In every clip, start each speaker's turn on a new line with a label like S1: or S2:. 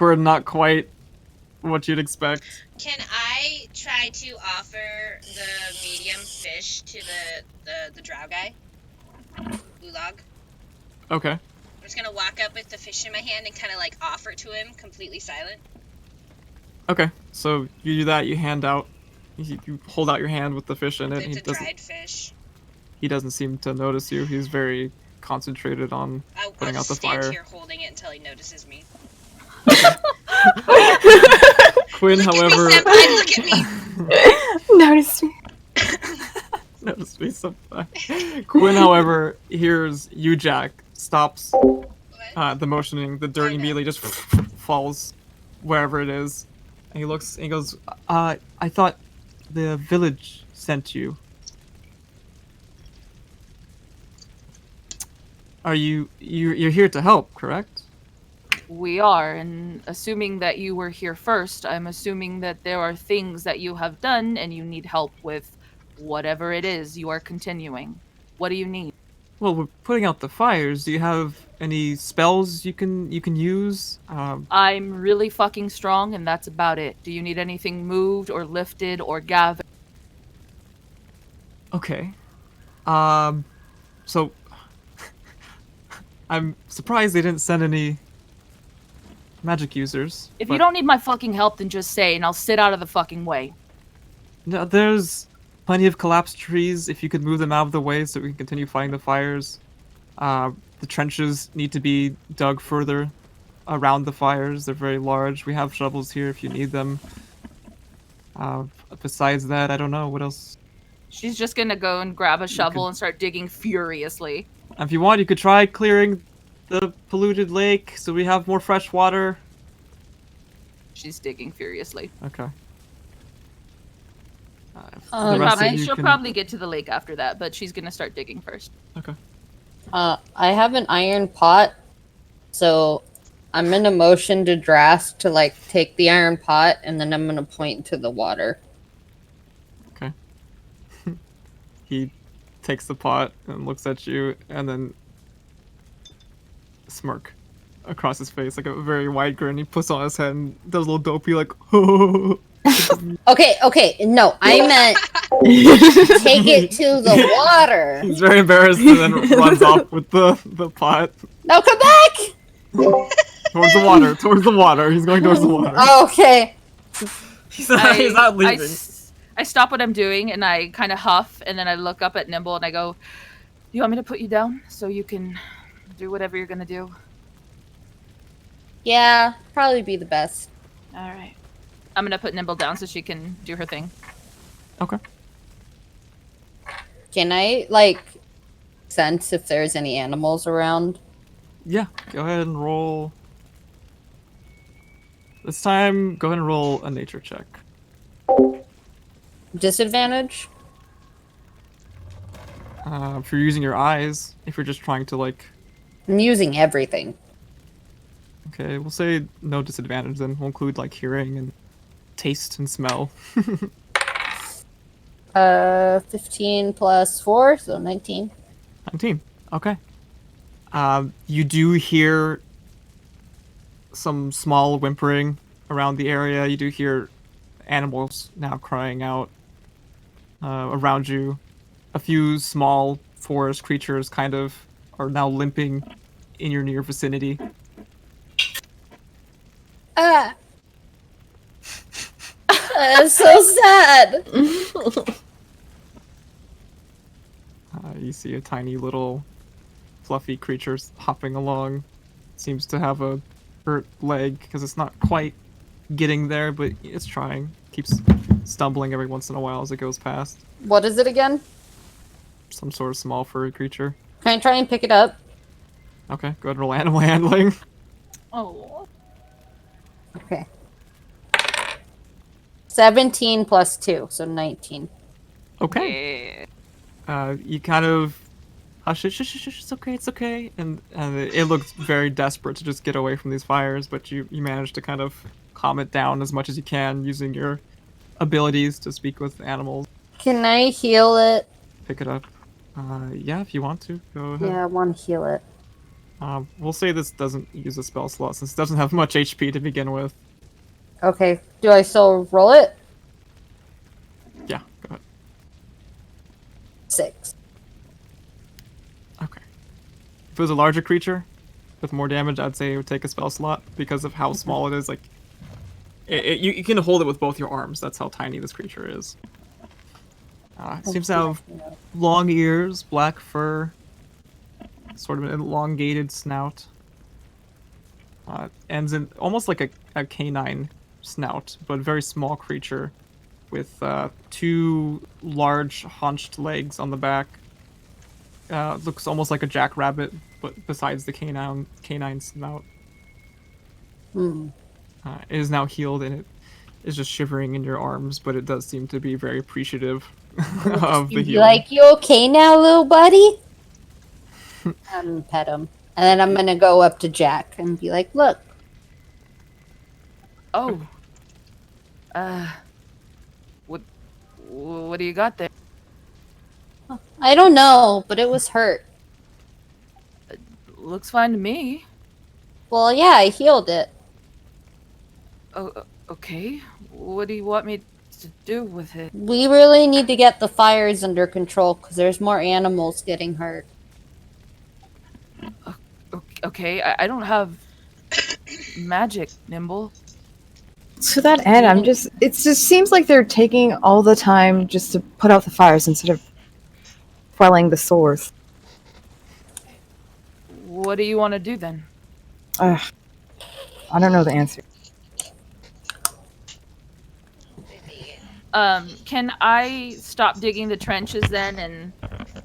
S1: We're not quite what you'd expect.
S2: Can I try to offer the medium fish to the drow guy? Ulag?
S1: Okay.
S2: I'm just gonna walk up with the fish in my hand and kind of like offer to him, completely silent.
S1: Okay. So you do that. You hand out. You hold out your hand with the fish in it.
S2: It's a dried fish.
S1: He doesn't seem to notice you. He's very concentrated on
S2: I'll
S1: putting out
S2: just
S1: the
S2: stand
S1: fire.
S2: here holding it until he notices me.
S1: Quinn,
S2: look
S1: however,
S2: at me, senpai, look at me.
S3: Notice me.
S1: Notice me, senpai. Quinn, however, hears you, Jack, stops the motioning. The dirt immediately just falls wherever it is. And he looks and he goes, I thought the village sent you. Are you're here to help, correct?
S4: We are, and assuming that you were here first, I'm assuming that there are things that you have done and you need help with whatever it is you are continuing. What do you need?
S1: Well, we're putting out the fires. Do you have any spells you can use?
S4: I'm really fucking strong, and that's about it. Do you need anything moved or lifted or gathered?
S1: Okay. So I'm surprised they didn't send any magic users.
S4: If you don't need my fucking help, then just say, and I'll sit out of the fucking way.
S1: No, there's plenty of collapsed trees. If you could move them out of the way so we can continue fighting the fires. The trenches need to be dug further around the fires. They're very large. We have shovels here if you need them. Besides that, I don't know what else.
S4: She's just gonna go and grab a shovel and start digging furiously.
S1: If you want, you could try clearing the polluted lake so we have more fresh water.
S4: She's digging furiously.
S1: Okay.
S4: She'll probably get to the lake after that, but she's gonna start digging first.
S1: Okay.
S5: I have an iron pot, so I'm gonna motion to Drask to like take the iron pot, and then I'm gonna point to the water.
S1: Okay. He takes the pot and looks at you, and then a smirk across his face, like a very wide grin. He puts on his head and does a little dopey, like,
S5: Okay, no, I meant take it to the water.
S1: He's very embarrassed and then runs off with the pot.
S5: No, come back!
S1: Towards the water. He's going towards the water.
S5: Okay.
S1: He's not leaving.
S4: I stop what I'm doing and I kind of huff, and then I look up at Nimble and I go, "Do you want me to put you down so you can do whatever you're gonna do?"
S5: Yeah, probably be the best.
S4: All right. I'm gonna put Nimble down so she can do her thing.
S1: Okay.
S5: Can I, like, sense if there's any animals around?
S1: Yeah, go ahead and roll. This time, go ahead and roll a nature check.
S5: Disadvantage?
S1: If you're using your eyes, if you're just trying to, like...
S5: I'm using everything.
S1: Okay, we'll say no disadvantage then. We'll include, like, hearing and taste and smell.
S5: 15 plus 4, so 19.
S1: 19. Okay. You do hear some small whimpering around the area. You do hear animals now crying out around you. A few small forest creatures kind of are now limping in your near vicinity.
S5: That's so sad.
S1: You see a tiny little fluffy creature hopping along. Seems to have a hurt leg because it's not quite getting there, but it's trying. Keeps stumbling every once in a while as it goes past.
S5: What is it again?
S1: Some sort of small furry creature.
S5: Can I try and pick it up?
S1: Okay, go ahead and roll animal handling.
S4: Oh.
S5: Okay. 17 plus 2, so 19.
S1: Okay. You kind of hush it, shush, it's okay. And it looks very desperate to just get away from these fires, but you manage to kind of calm it down as much as you can using your abilities to speak with animals.
S5: Can I heal it?
S1: Pick it up. Yeah, if you want to, go ahead.
S5: Yeah, I want to heal it.
S1: We'll say this doesn't use a spell slot since it doesn't have much HP to begin with.
S5: Okay. Do I still roll it?
S1: Yeah, go ahead.
S5: 6.
S1: Okay. If it was a larger creature with more damage, I'd say it would take a spell slot because of how small it is. Like, you can hold it with both your arms. That's how tiny this creature is. Seems to have long ears, black fur, sort of an elongated snout. Ends in almost like a canine snout, but very small creature with 2 large haunched legs on the back. Looks almost like a jackrabbit, but besides the canine snout. It is now healed and it is just shivering in your arms, but it does seem to be very appreciative of the
S5: Be
S1: healing.
S5: like, you okay now, little buddy? Pet him. And then I'm gonna go up to Jack and be like, look.
S4: Oh. What do you got there?
S5: I don't know, but it was hurt.
S4: Looks fine to me.
S5: Well, yeah, I healed it.
S4: Oh, okay. What do you want me to do with it?
S5: We really need to get the fires under control because there's more animals getting hurt.
S4: Okay, I don't have magic, Nimble.
S3: To that end, it just seems like they're taking all the time just to put out the fires instead of quelling the sores.
S4: What do you want to do then?
S3: I don't know the answer.
S4: Can I stop digging the trenches then, and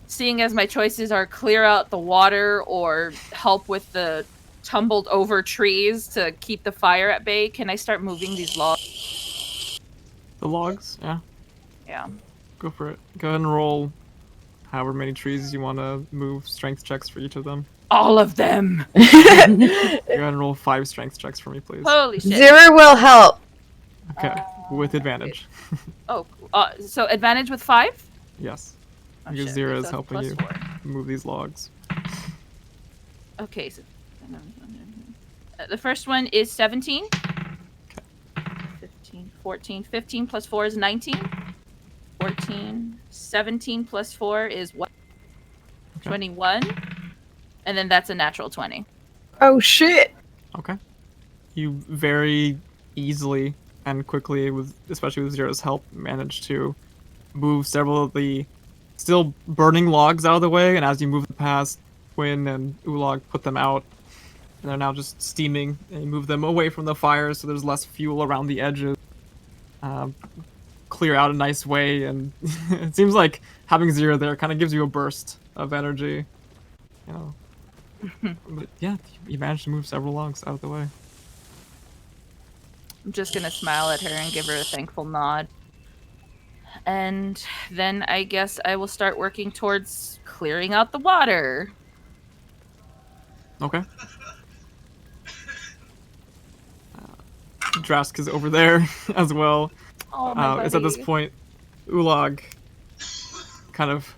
S4: seeing as my choices are clear out the water or help with the tumbled over trees to keep the fire at bay, can I start moving these logs?
S1: The logs? Yeah.
S4: Yeah.
S1: Go for it. Go ahead and roll however many trees you want to move. Strength checks for each of them.
S4: All of them!
S1: Go ahead and roll 5 strength checks for me, please.
S4: Holy shit.
S3: 0 will help.
S1: Okay, with advantage.
S4: Oh, so advantage with 5?
S1: Yes.
S4: Oh,
S1: Because
S4: shit.
S1: 0 is
S4: So
S1: helping
S4: plus
S1: you
S4: 4.
S1: move these logs.
S4: Okay, so the first one is 17. 15, 14. 15 plus 4 is 19. 14. 17 plus 4 is what?
S1: Okay.
S4: 21. And then that's a natural 20.
S3: Oh shit!
S1: Okay. You very easily and quickly, especially with Zero's help, manage to move several of the still burning logs out of the way, and as you move them past, Quinn and Ulog put them out, and they're now just steaming, and you move them away from the fire so there's less fuel around the edges. Clear out a nice way, and it seems like having Zero there kind of gives you a burst of energy. You know. But yeah, you managed to move several logs out of the way.
S4: I'm just gonna smile at her and give her a thankful nod. And then I guess I will start working towards clearing out the water.
S1: Okay. Drask is over there as well.
S4: Oh, my
S1: It's at this
S4: buddy.
S1: point, Ulog kind of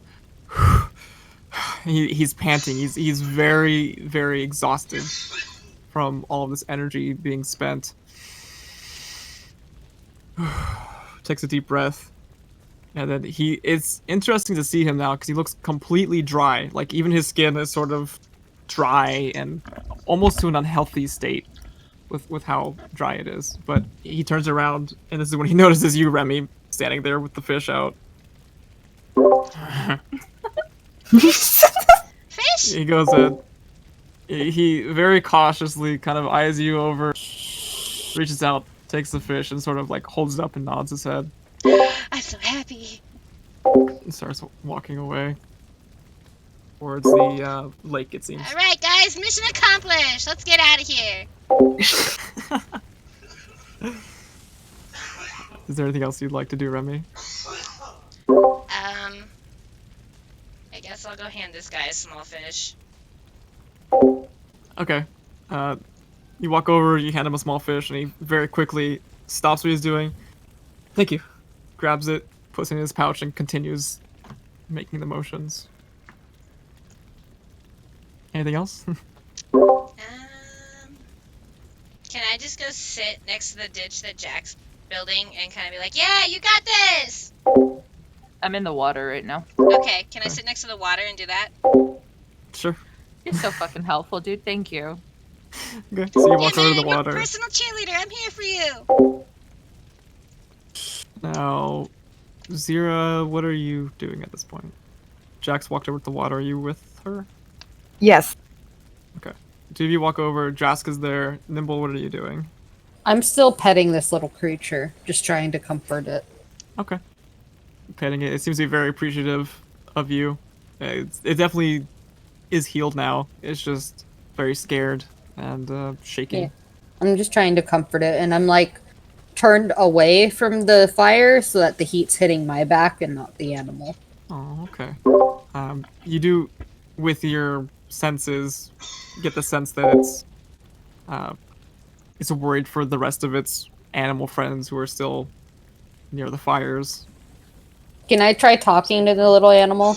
S1: he's panting. He's very, very exhausted from all of this energy being spent. Takes a deep breath. And then it's interesting to see him now because he looks completely dry. Like even his skin is sort of dry and almost to an unhealthy state with how dry it is. But he turns around and this is when he notices you, Remy, standing there with the fish out.
S2: Fish?
S1: He goes in. He very cautiously kind of eyes you over, reaches out, takes the fish, and sort of like holds it up and nods his head.
S2: I'm so happy.
S1: And starts walking away towards the lake, it seems.
S2: All right, guys, mission accomplished. Let's get out of here.
S1: Is there anything else you'd like to do, Remy?
S2: I guess I'll go hand this guy a small fish.
S1: Okay. You walk over, you hand him a small fish, and he very quickly stops what he's doing. Thank you. Grabs it, puts it in his pouch, and continues making the motions. Anything else?
S2: I just go sit next to the ditch that Jack's building and kind of be like, yeah, you got this?
S4: I'm in the water right now.
S2: Okay, can I
S1: Okay.
S2: sit next to the water and do that?
S1: Sure.
S4: You're so fucking helpful, dude. Thank you.
S1: Okay. So you
S2: Yeah,
S1: walk over to the
S2: man, you're
S1: water.
S2: personal cheerleader. I'm here for you.
S1: Now, Zira, what are you doing at this point? Jax walked over to the water. Are you with her?
S3: Yes.
S1: Okay. Two of you walk over. Jaska's there. Nimble, what are you doing?
S5: I'm still petting this little creature, just trying to comfort it.
S1: Okay. Petting it. It seems to be very appreciative of you. It definitely is healed now. It's just very scared and shaking.
S5: Yeah. I'm just trying to comfort it, and I'm like turned away from the fire so that the heat's hitting my back and not the animal.
S1: Oh, okay. You do, with your senses, get the sense that it's worried for the rest of its animal friends who are still near the fires.
S5: Can I try talking to the little animal?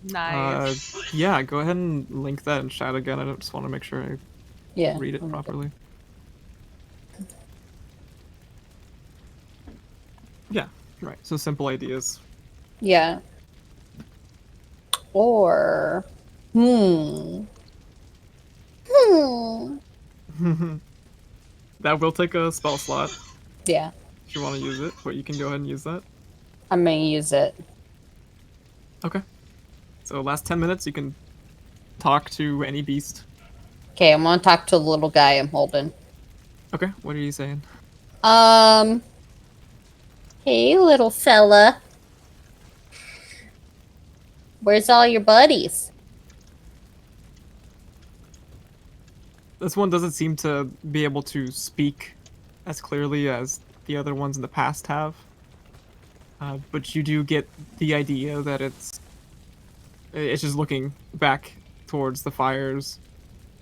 S4: Nice.
S1: Yeah, go ahead and link that in chat again. I just want to make sure I
S5: Yeah.
S1: read it properly. Yeah, right. So simple ideas.
S5: Yeah. Or Hmm.
S1: That will take a spell slot
S5: Yeah.
S1: if you want to use it, but you can go ahead and use that.
S5: I'm gonna use it.
S1: Okay. So last 10 minutes, you can talk to any beast.
S5: Okay, I'm gonna talk to the little guy I'm holding.
S1: Okay, what are you saying?
S5: Hey, little fella. Where's all your buddies?
S1: This one doesn't seem to be able to speak as clearly as the other ones in the past have. But you do get the idea that it's just looking back towards the fires.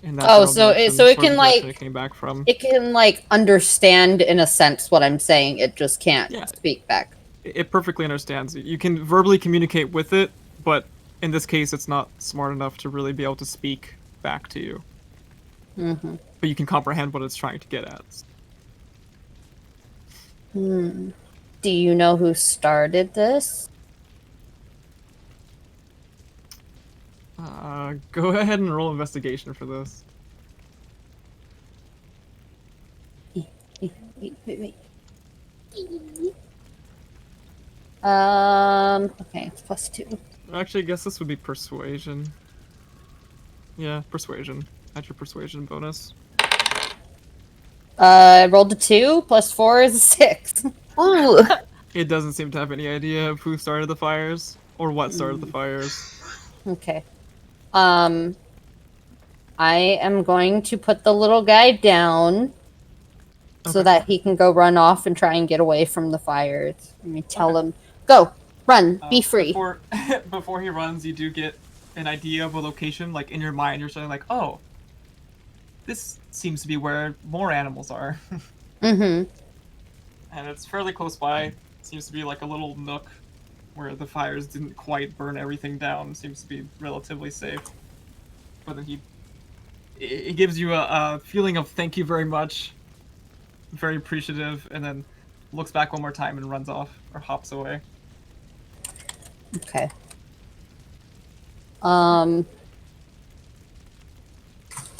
S1: In that
S5: Oh,
S1: general
S5: so
S1: direction,
S5: so it
S1: towards
S5: can
S1: the direction
S5: like
S1: it came back from.
S5: it can like understand in a sense what I'm saying. It just can't
S1: Yeah.
S5: speak back.
S1: It perfectly understands. You can verbally communicate with it, but in this case, it's not smart enough to really be able to speak back to you.
S5: Mm-hmm.
S1: But you can comprehend what it's trying to get at.
S5: Do you know who started this?
S1: Go ahead and roll investigation for this.
S5: Wait. Okay, it's +2.
S1: Actually, I guess this would be persuasion. Yeah, persuasion. Add your persuasion bonus.
S5: I rolled a 2, +4 is a 6.
S3: Ooh.
S1: It doesn't seem to have any idea of who started the fires or what started the fires.
S5: Okay. I am going to put the little guy down so
S1: Okay.
S5: that he can go run off and try and get away from the fires. Let me tell him, go, run, be free.
S1: Before he runs, you do get an idea of a location. Like in your mind, you're saying like, "Oh, this seems to be where more animals are,"
S5: Mm-hmm.
S1: and it's fairly close by. It seems to be like a little nook where the fires didn't quite burn everything down. It seems to be relatively safe. But then it gives you a feeling of thank you very much, very appreciative, and then looks back one more time and runs off or hops away.
S5: Okay. I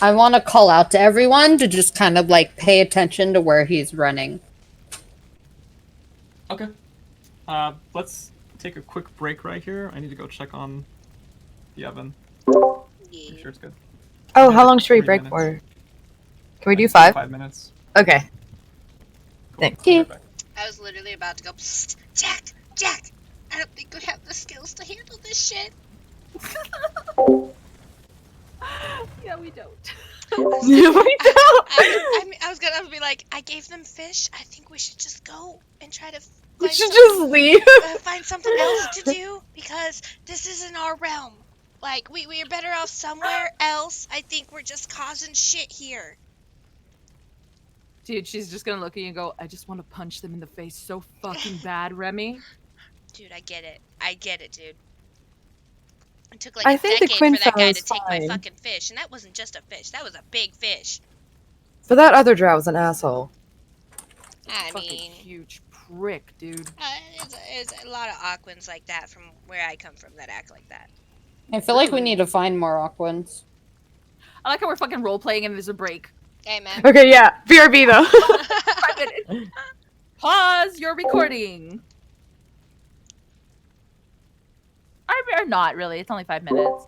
S5: want to call out to everyone to just kind of like pay attention to where he's running.
S1: Okay. Let's take a quick break right here. I need to go check on the oven. Make sure it's good.
S3: Oh,
S1: Yeah,
S3: how long should we
S1: 3
S3: break
S1: minutes.
S3: for? Can we do
S1: Like
S3: 5?
S1: 5 minutes.
S3: Okay.
S1: Cool.
S3: Thanks.
S1: I'll be right back.
S2: I was literally about to go, psst, Jack, I don't think we have the skills to handle this shit.
S4: Yeah, we don't.
S2: I was gonna be like, I gave them fish. I think we should just go and try to
S3: We
S2: find,
S3: should just leave.
S2: find something else to do because this isn't our realm. Like, we are better off somewhere else. I think we're just causing shit here.
S4: Dude, she's just gonna look at you and go, I just want to punch them in the face so fucking bad, Remy.
S2: Dude, I get it, dude. It took like
S3: I
S2: a
S3: think the
S2: decade
S3: Quinn
S2: for that guy
S3: fellow's
S2: to take my
S3: fine.
S2: fucking fish, and that wasn't just a fish. That was a big fish.
S3: But that other drow was an asshole.
S2: I
S4: Fucking
S2: mean,
S4: huge prick, dude.
S2: it's a lot of Aquans like that from where I come from that act like that.
S5: I feel like we
S4: Really?
S5: need to find more Aquans.
S4: I like how we're fucking role playing and there's a break.
S2: Hey, man.
S3: Okay, yeah. BRB though.
S4: 5 minutes. Pause your recording. Or not really. It's only 5 minutes.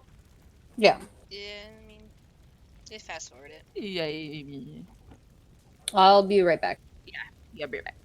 S5: Yeah.
S2: Yeah, I mean, just fast forward it.
S4: Yeah.
S5: I'll be right back.
S4: Yeah, be right back.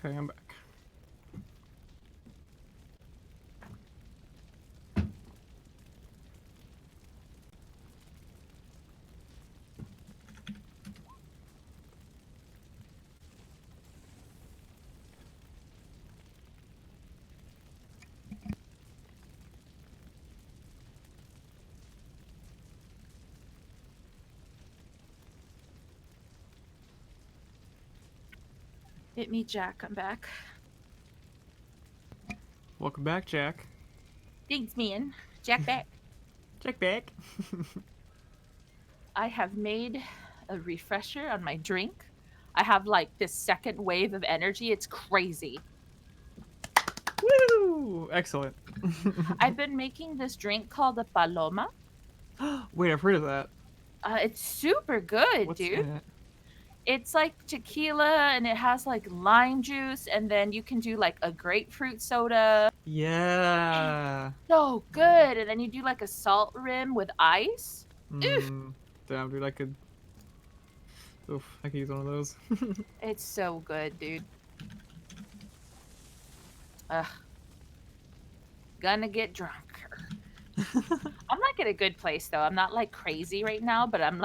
S1: Okay, I'm back.
S4: Hit me, Jack. I'm back.
S1: Welcome back, Jack.
S4: Thanks, man. Jack back.
S1: Jack back.
S4: I have made a refresher on my drink. I have like this second wave of energy. It's crazy.
S1: Woo! Excellent.
S4: I've been making this drink called a paloma.
S1: Wait, I've heard of that.
S4: It's super good,
S1: What's
S4: dude.
S1: in it?
S4: It's like tequila and it has like lime juice, and then you can do like a grapefruit soda.
S1: Yeah.
S4: So good. And then you do like a salt rim with ice.
S1: Damn, dude, I could. Oof, I could use one of those.
S4: It's so good, dude. Ugh. Gonna get drunker. I'm like like in a good place though. I'm not like crazy right now, but I'm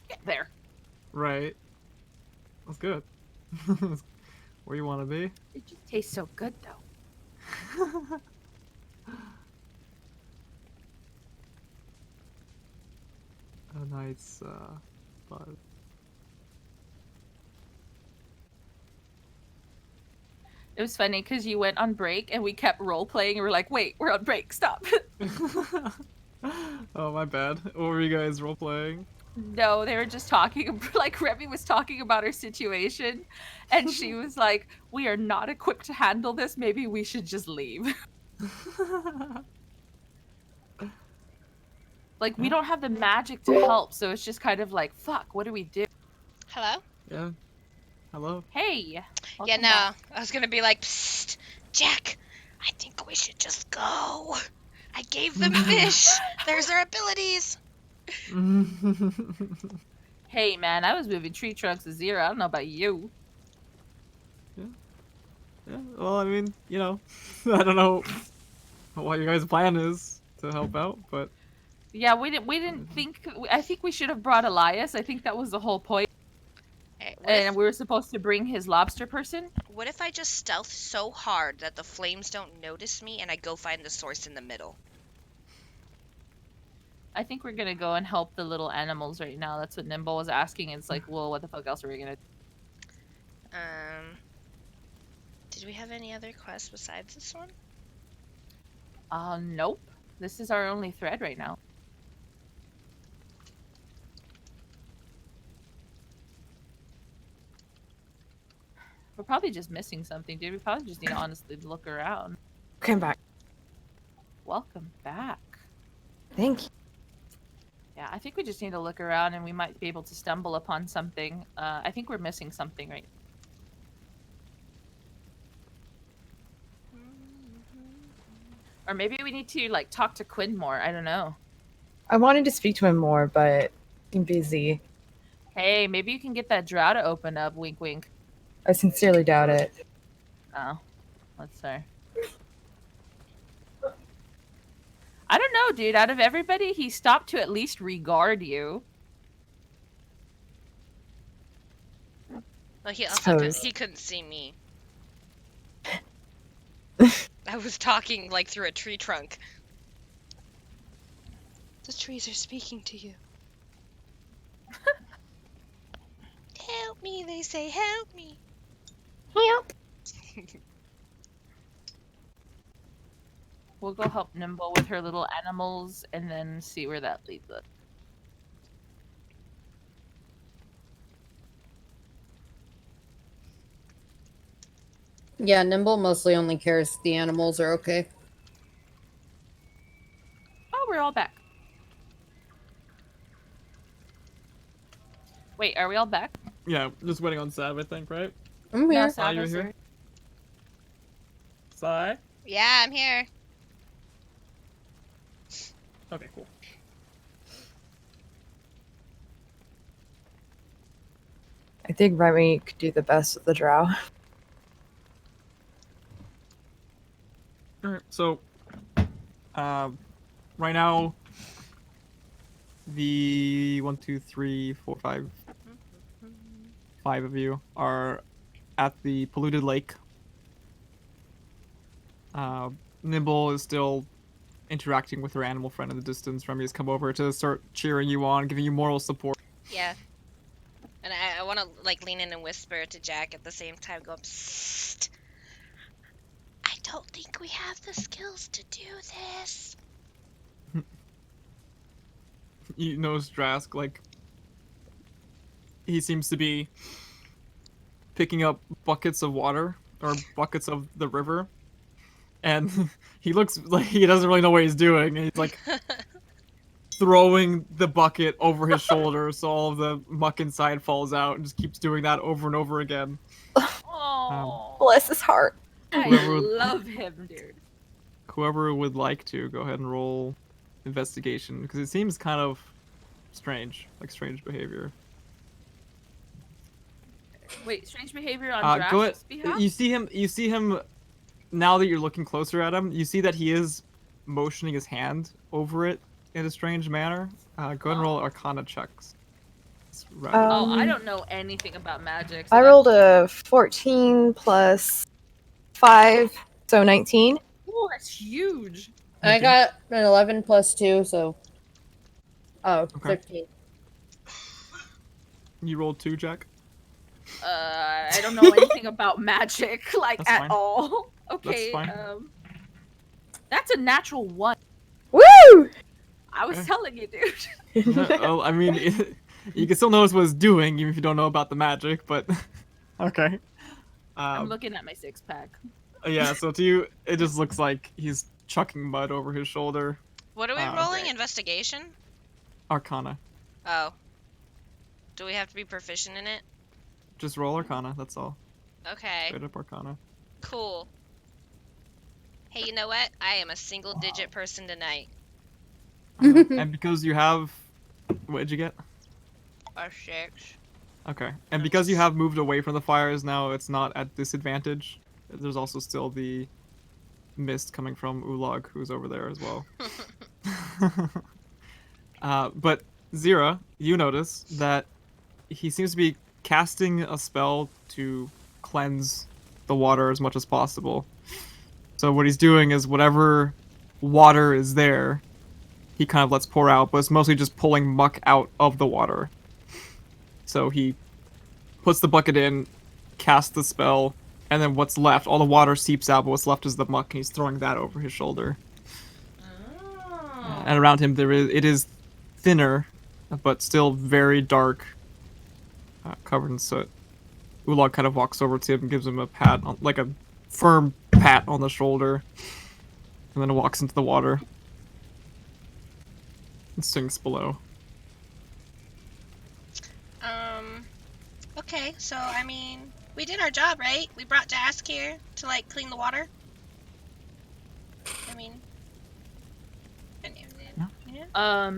S4: get there.
S1: Right. That's good. Where you want to be?
S4: It just tastes so good though.
S1: A nice buzz.
S4: It was funny because you went on break and we kept role playing and we're like, wait, we're on break, stop.
S1: Oh, my bad. What were you guys role playing?
S4: No, they were just talking, like Remy was talking about her situation and she was like, we are not equipped to handle this, maybe we should just leave. Like, we don't have the magic to help, so it's just kind of like, fuck, what do we do?
S2: Hello?
S1: Yeah. Hello.
S4: Hey.
S2: Yeah,
S4: welcome
S2: no.
S4: back.
S2: I was gonna be like, psst, Jack, I think we should just go. I gave them fish. There's their abilities.
S4: Hey, man, I was moving tree trunks to 0. I don't know about you.
S1: Yeah, well, I mean, you know, I don't know what your guys' plan is to help out, but
S4: Yeah, we didn't think. I think we should have brought Elias. I think that was the whole point.
S2: Hey,
S4: And we were supposed to bring his lobster person.
S2: what if I just stealth so hard that the flames don't notice me and I go find the source in the middle?
S4: I think we're gonna go and help the little animals right now. That's what Nimble was asking. It's like, well, what the fuck else are we gonna do?
S2: Did we have any other quests besides this one?
S4: Nope. This is our only thread right now. We're probably just missing something, dude. We probably just need to honestly look around.
S3: Okay, I'm back.
S4: Welcome back.
S3: Thank you.
S4: Yeah, I think we just need to look around and we might be able to stumble upon something. I think we're missing something right Or maybe we need to, like, talk to Quinn more. I don't know.
S3: I wanted to speak to him more, but I'm busy.
S4: Hey, maybe you can get that drow to open up. Wink, wink.
S3: I sincerely doubt it.
S4: Oh, let's see. I don't know, dude. Out of everybody, he stopped to at least regard you.
S2: Well, he also
S3: Suppose.
S2: he couldn't see me. I was talking like through a tree trunk. The trees are speaking to you. Help me, they say, help me.
S3: Help.
S4: We'll go help Nimble with her little animals and then see where that leads us.
S5: Yeah, Nimble mostly only cares if the animals are okay.
S4: Oh, we're all back. Wait, are we all back?
S1: yeah, just waiting on Sav, I think, right?
S5: I'm
S4: No,
S5: here.
S4: Sav
S1: you're
S4: is
S1: here? Sai?
S2: Yeah, I'm here.
S1: Okay, cool.
S3: I think Remy could do the best with the drow.
S1: Alright, so, right now, the 1, 2, 3, 4, 5 of you are at the polluted lake. Nimble is still interacting with her animal friend in the distance. Remy has come over to start cheering you on, giving you moral support.
S2: Yeah. And I want to like lean in and whisper to Jack at the same time, go, psst. I don't think we have the skills to do this.
S1: You notice Drask, like, he seems to be picking up buckets of water, or buckets of the river, and he looks like he doesn't really know what he's doing, and he's like throwing the bucket over his shoulder so all of the muck inside falls out, and just keeps doing that over and over again.
S4: Oh,
S3: Bless his heart.
S4: I
S1: whoever-
S4: love him, dude.
S1: Whoever would like to, go ahead and roll investigation, because it seems kind of strange, like strange behavior.
S4: Wait, strange behavior on
S1: Go ahead.
S4: Draft's behalf?
S1: You see him, now that you're looking closer at him, you see that he is motioning his hand over it in a strange manner. Go ahead and roll Arcana checks. It's rather-
S4: Oh, I
S3: Um,
S4: don't know anything about magic. So
S3: I
S4: that's-
S3: rolled a 14 plus 5, so 19.
S4: Oh, that's huge.
S5: I
S1: Okay.
S5: got an 11 plus 2, so. Oh,
S1: Okay.
S5: 15.
S1: You rolled 2, Jack.
S4: I don't know anything about magic, like,
S1: That's
S4: at
S1: fine.
S4: all. Okay,
S1: fine.
S4: that's a natural 1.
S3: Woo!
S4: I was
S1: Okay.
S4: telling you, dude.
S1: Yeah, well, I mean, you can still notice what it's doing, even if you don't know about the magic, but... okay.
S4: I'm looking at my 6-pack.
S1: Yeah, so to you, it just looks like he's chucking mud over his shoulder.
S2: What are we
S1: Oh,
S2: rolling?
S4: okay.
S2: Investigation?
S1: Arcana.
S2: Oh. Do we have to be proficient in it?
S1: Just roll Arcana, that's all.
S2: Okay.
S1: Straight up Arcana.
S2: Cool. Hey, you know what? I am a single-digit person tonight.
S1: And because you have... What did you get?
S2: A 6.
S1: Okay. And because you have moved away from the fires now, it's not at disadvantage. There's also still the mist coming from Ulag, who's over there as well. But Zira, you notice that he seems to be casting a spell to cleanse the water as much as possible. So what he's doing is whatever water is there, he kind of lets pour out, but it's mostly just pulling muck out of the water. So he puts the bucket in, casts the spell, and then what's left, all the water seeps out, but what's left is the muck, and he's throwing that over his shoulder.
S2: Oh.
S1: And around him, it is thinner, but still very dark, covered in soot. Ulag kind of walks over to him and gives him a pat, like a firm pat on the shoulder, and then walks into the water and sinks below.
S2: Okay, so, I mean, we did our job, right? We brought Dask here to, like, clean the water. I mean...
S1: Yeah.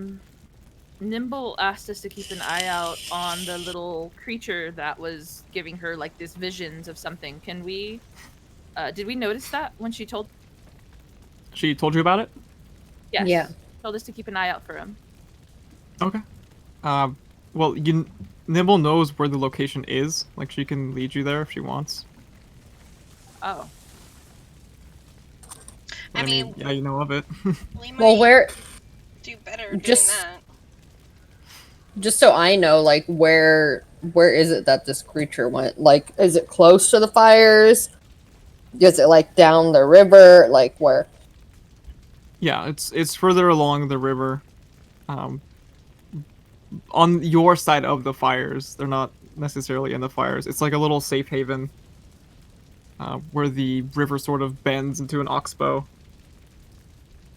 S4: Nimble asked us to keep an eye out on the little creature that was giving her, like, these visions of something. Can we... did we notice that when she told...
S1: She told you about it?
S4: Yes.
S5: Yeah.
S4: Told us to keep an eye out for him.
S1: Okay. Well, Nimble knows where the location is. Like, she can lead you there if she wants.
S4: Oh.
S1: But,
S2: I mean,
S1: yeah, you know of it.
S2: we might
S5: Well, where,
S2: do better doing
S5: just-
S2: that.
S5: just so I know, like, where is it that this creature went? Like, is it close to the fires? Is it, like, down the river? Like, where?
S1: Yeah, it's further along the river. On your side of the fires. They're not necessarily in the fires. It's like a little safe haven where the river sort of bends into an oxbow.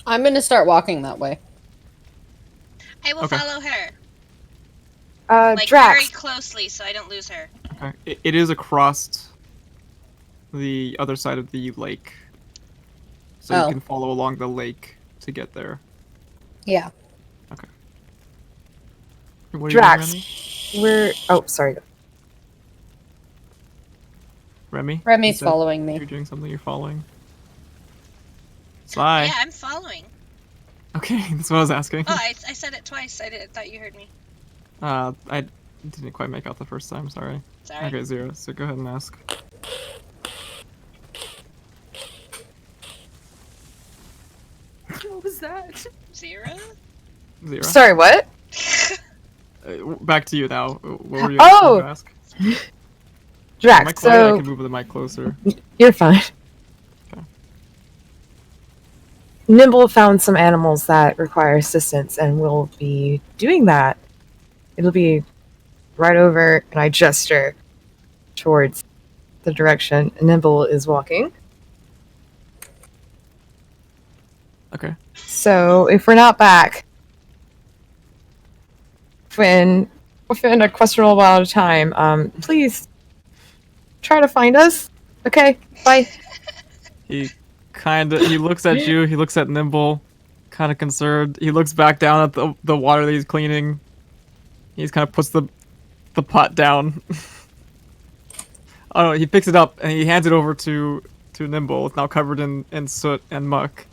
S5: I'm gonna start walking that way.
S2: I will
S1: Okay.
S2: follow her. Like, very
S3: Drax.
S2: closely so I don't lose her.
S1: Okay. It is across the other side of the lake. So
S5: Oh.
S1: you can follow along the lake to get there.
S5: Yeah.
S1: What are
S3: Drax.
S1: you doing,
S3: We're. Oh, sorry.
S1: Remy?
S5: Remy's
S1: You said
S5: following me.
S1: You're doing something, you're following. Sly.
S2: Yeah, I'm following.
S1: Okay, that's what I was asking.
S2: Oh, I said it twice. I thought you heard me.
S1: I didn't quite make out the first time, sorry.
S2: Sorry.
S1: Okay, Zero, so go ahead and ask.
S4: What was that?
S2: 0?
S1: Zero.
S3: Sorry, what?
S1: Back to you now. What were you
S3: Oh!
S1: going to ask? Am I
S3: Drax,
S1: quiet? I
S3: so
S1: can move the mic closer.
S3: you're fine.
S1: Okay.
S3: Nimble found some animals that require assistance, and we'll be doing that. It'll be right over, and I gesture towards the direction Nimble is walking.
S1: Okay.
S3: So if we're not back within a questionable amount of time, please try to find us. Okay, bye.
S1: He looks at you, he looks at Nimble, kind of concerned. He looks back down at the water that he's cleaning. He just kind of puts the pot down. Oh no, he picks it up and he hands it over to Nimble. It's now covered in soot and muck.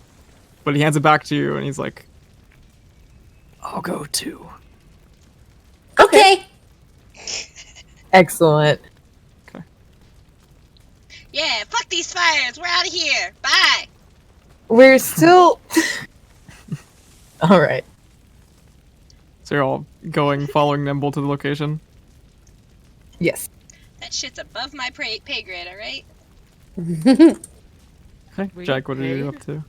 S1: But he hands it back to you and he's like, I'll go too.
S5: Okay.
S3: Excellent.
S2: Yeah, fuck these fires. We're out of here. Bye.
S3: We're still. All right.
S1: So you're all following Nimble to the location?
S3: Yes.
S2: That shit's above my pay grade, all right?
S1: Okay.
S4: Were you
S1: Jack, what are you
S4: paid?
S1: up to?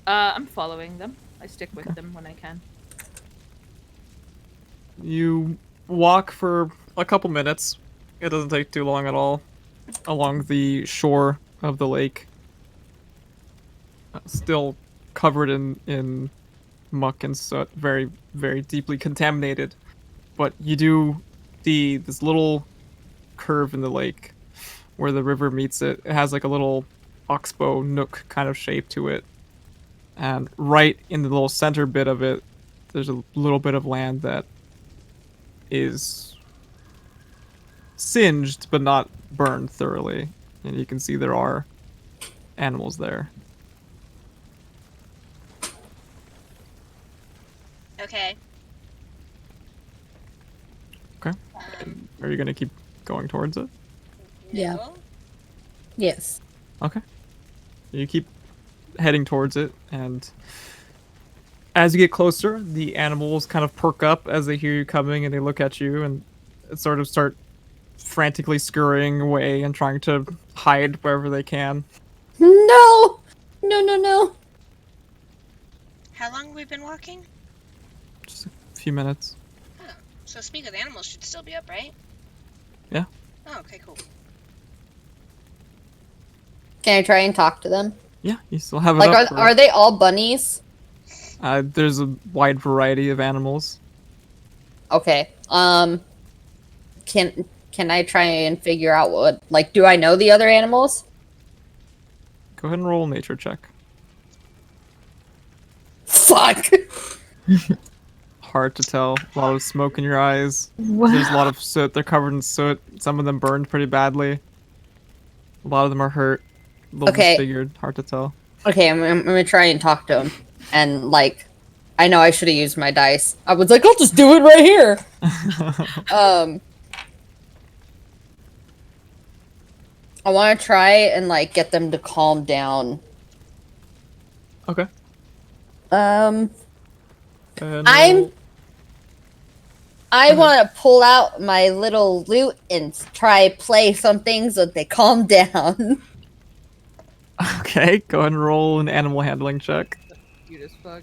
S4: I'm following them. I stick with them when I can.
S1: You walk for a couple minutes. It doesn't take too long at all. Along the shore of the lake. Still covered in muck and soot. Very, very deeply contaminated. But you do see this little curve in the lake where the river meets it. It has like a little oxbow nook kind of shape to it. And right in the little center bit of it, there's a little bit of land that is singed but not burned thoroughly. And you can see there are animals there.
S2: Okay.
S1: Okay. Are you gonna keep going towards it?
S5: Yeah.
S2: No.
S5: Yes.
S1: Okay. You keep heading towards it, and as you get closer, the animals kind of perk up as they hear you coming, and they look at you and sort of start frantically scurrying away and trying to hide wherever they can.
S5: No. No. No. No.
S2: How long have we been walking?
S1: Just a few minutes.
S2: Oh. So speak of the animals should still be up, right?
S1: Yeah.
S2: Oh, okay, cool.
S5: Can I try and talk to them?
S1: Yeah, you still have it
S5: Like,
S1: up.
S5: are they all bunnies?
S1: There's a wide variety of animals.
S5: Okay. Can I try and figure out what? Like, do I know the other animals?
S1: Go ahead and roll a nature check.
S5: Fuck.
S1: Hard to tell. A lot of smoke in your eyes.
S3: Wow.
S1: There's a lot of soot. They're covered in soot. Some of them burned pretty badly. A lot of them are hurt. A little
S5: Okay.
S1: disfigured. Hard to tell.
S5: Okay, I'm gonna try and talk to him. And, like, I know I should have used my dice. I was like, I'll just do it right here. I want to try and, like, get them to calm down.
S1: Okay.
S5: And
S1: roll-
S5: I want to pull out my little lute and try play some things so they calm down.
S1: Okay, go ahead and roll an animal handling check.
S4: Cute as fuck.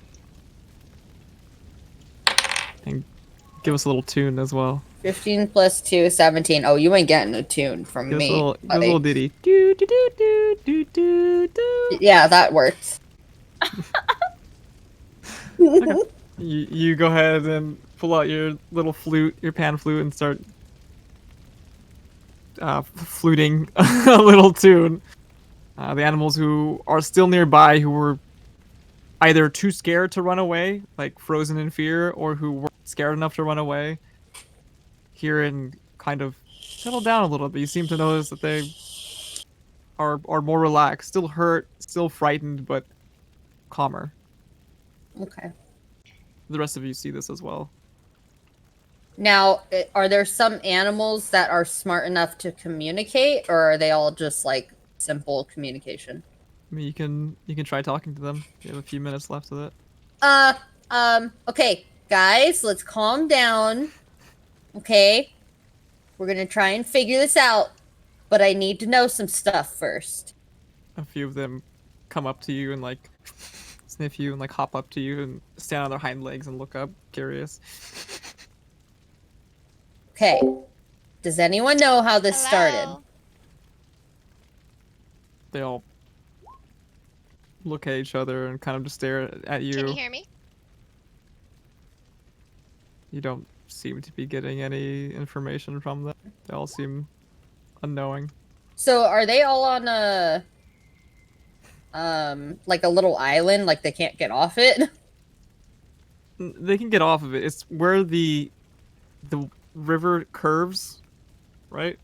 S1: And give us a little tune as well.
S5: 15 plus 2, 17. Oh, you ain't getting a tune from
S1: Give us
S5: me.
S1: a
S5: buddy.
S1: little ditty. Do, do, do, do, do, do, do.
S5: Yeah, that works.
S1: You go ahead and pull out your little flute, your pan flute, and start fluting a little tune. The animals who are still nearby, who were either too scared to run away, like frozen in fear, or who weren't scared enough to run away, hear and kind of settle down a little bit. You seem to notice that they are more relaxed, still hurt, still frightened, but calmer.
S5: Okay.
S1: The rest of you see this as well.
S5: Now, are there some animals that are smart enough to communicate, or are they all just like simple communication?
S1: I mean, you can try talking to them. You have a few minutes left of it.
S5: Okay, guys, let's calm down. Okay, we're gonna try and figure this out, but I need to know some stuff first.
S1: A few of them come up to you and like sniff you and like hop up to you and stand on their hind legs and look up, curious.
S5: Okay, does anyone know how this started?
S2: Hello?
S1: They all look at each other and kind of just stare at you.
S2: Can you hear me?
S1: You don't seem to be getting any information from them. They all seem unknowing.
S5: So, are they all on a like a little island, like they can't get off it?
S1: They can get off of it. It's where the river curves, right?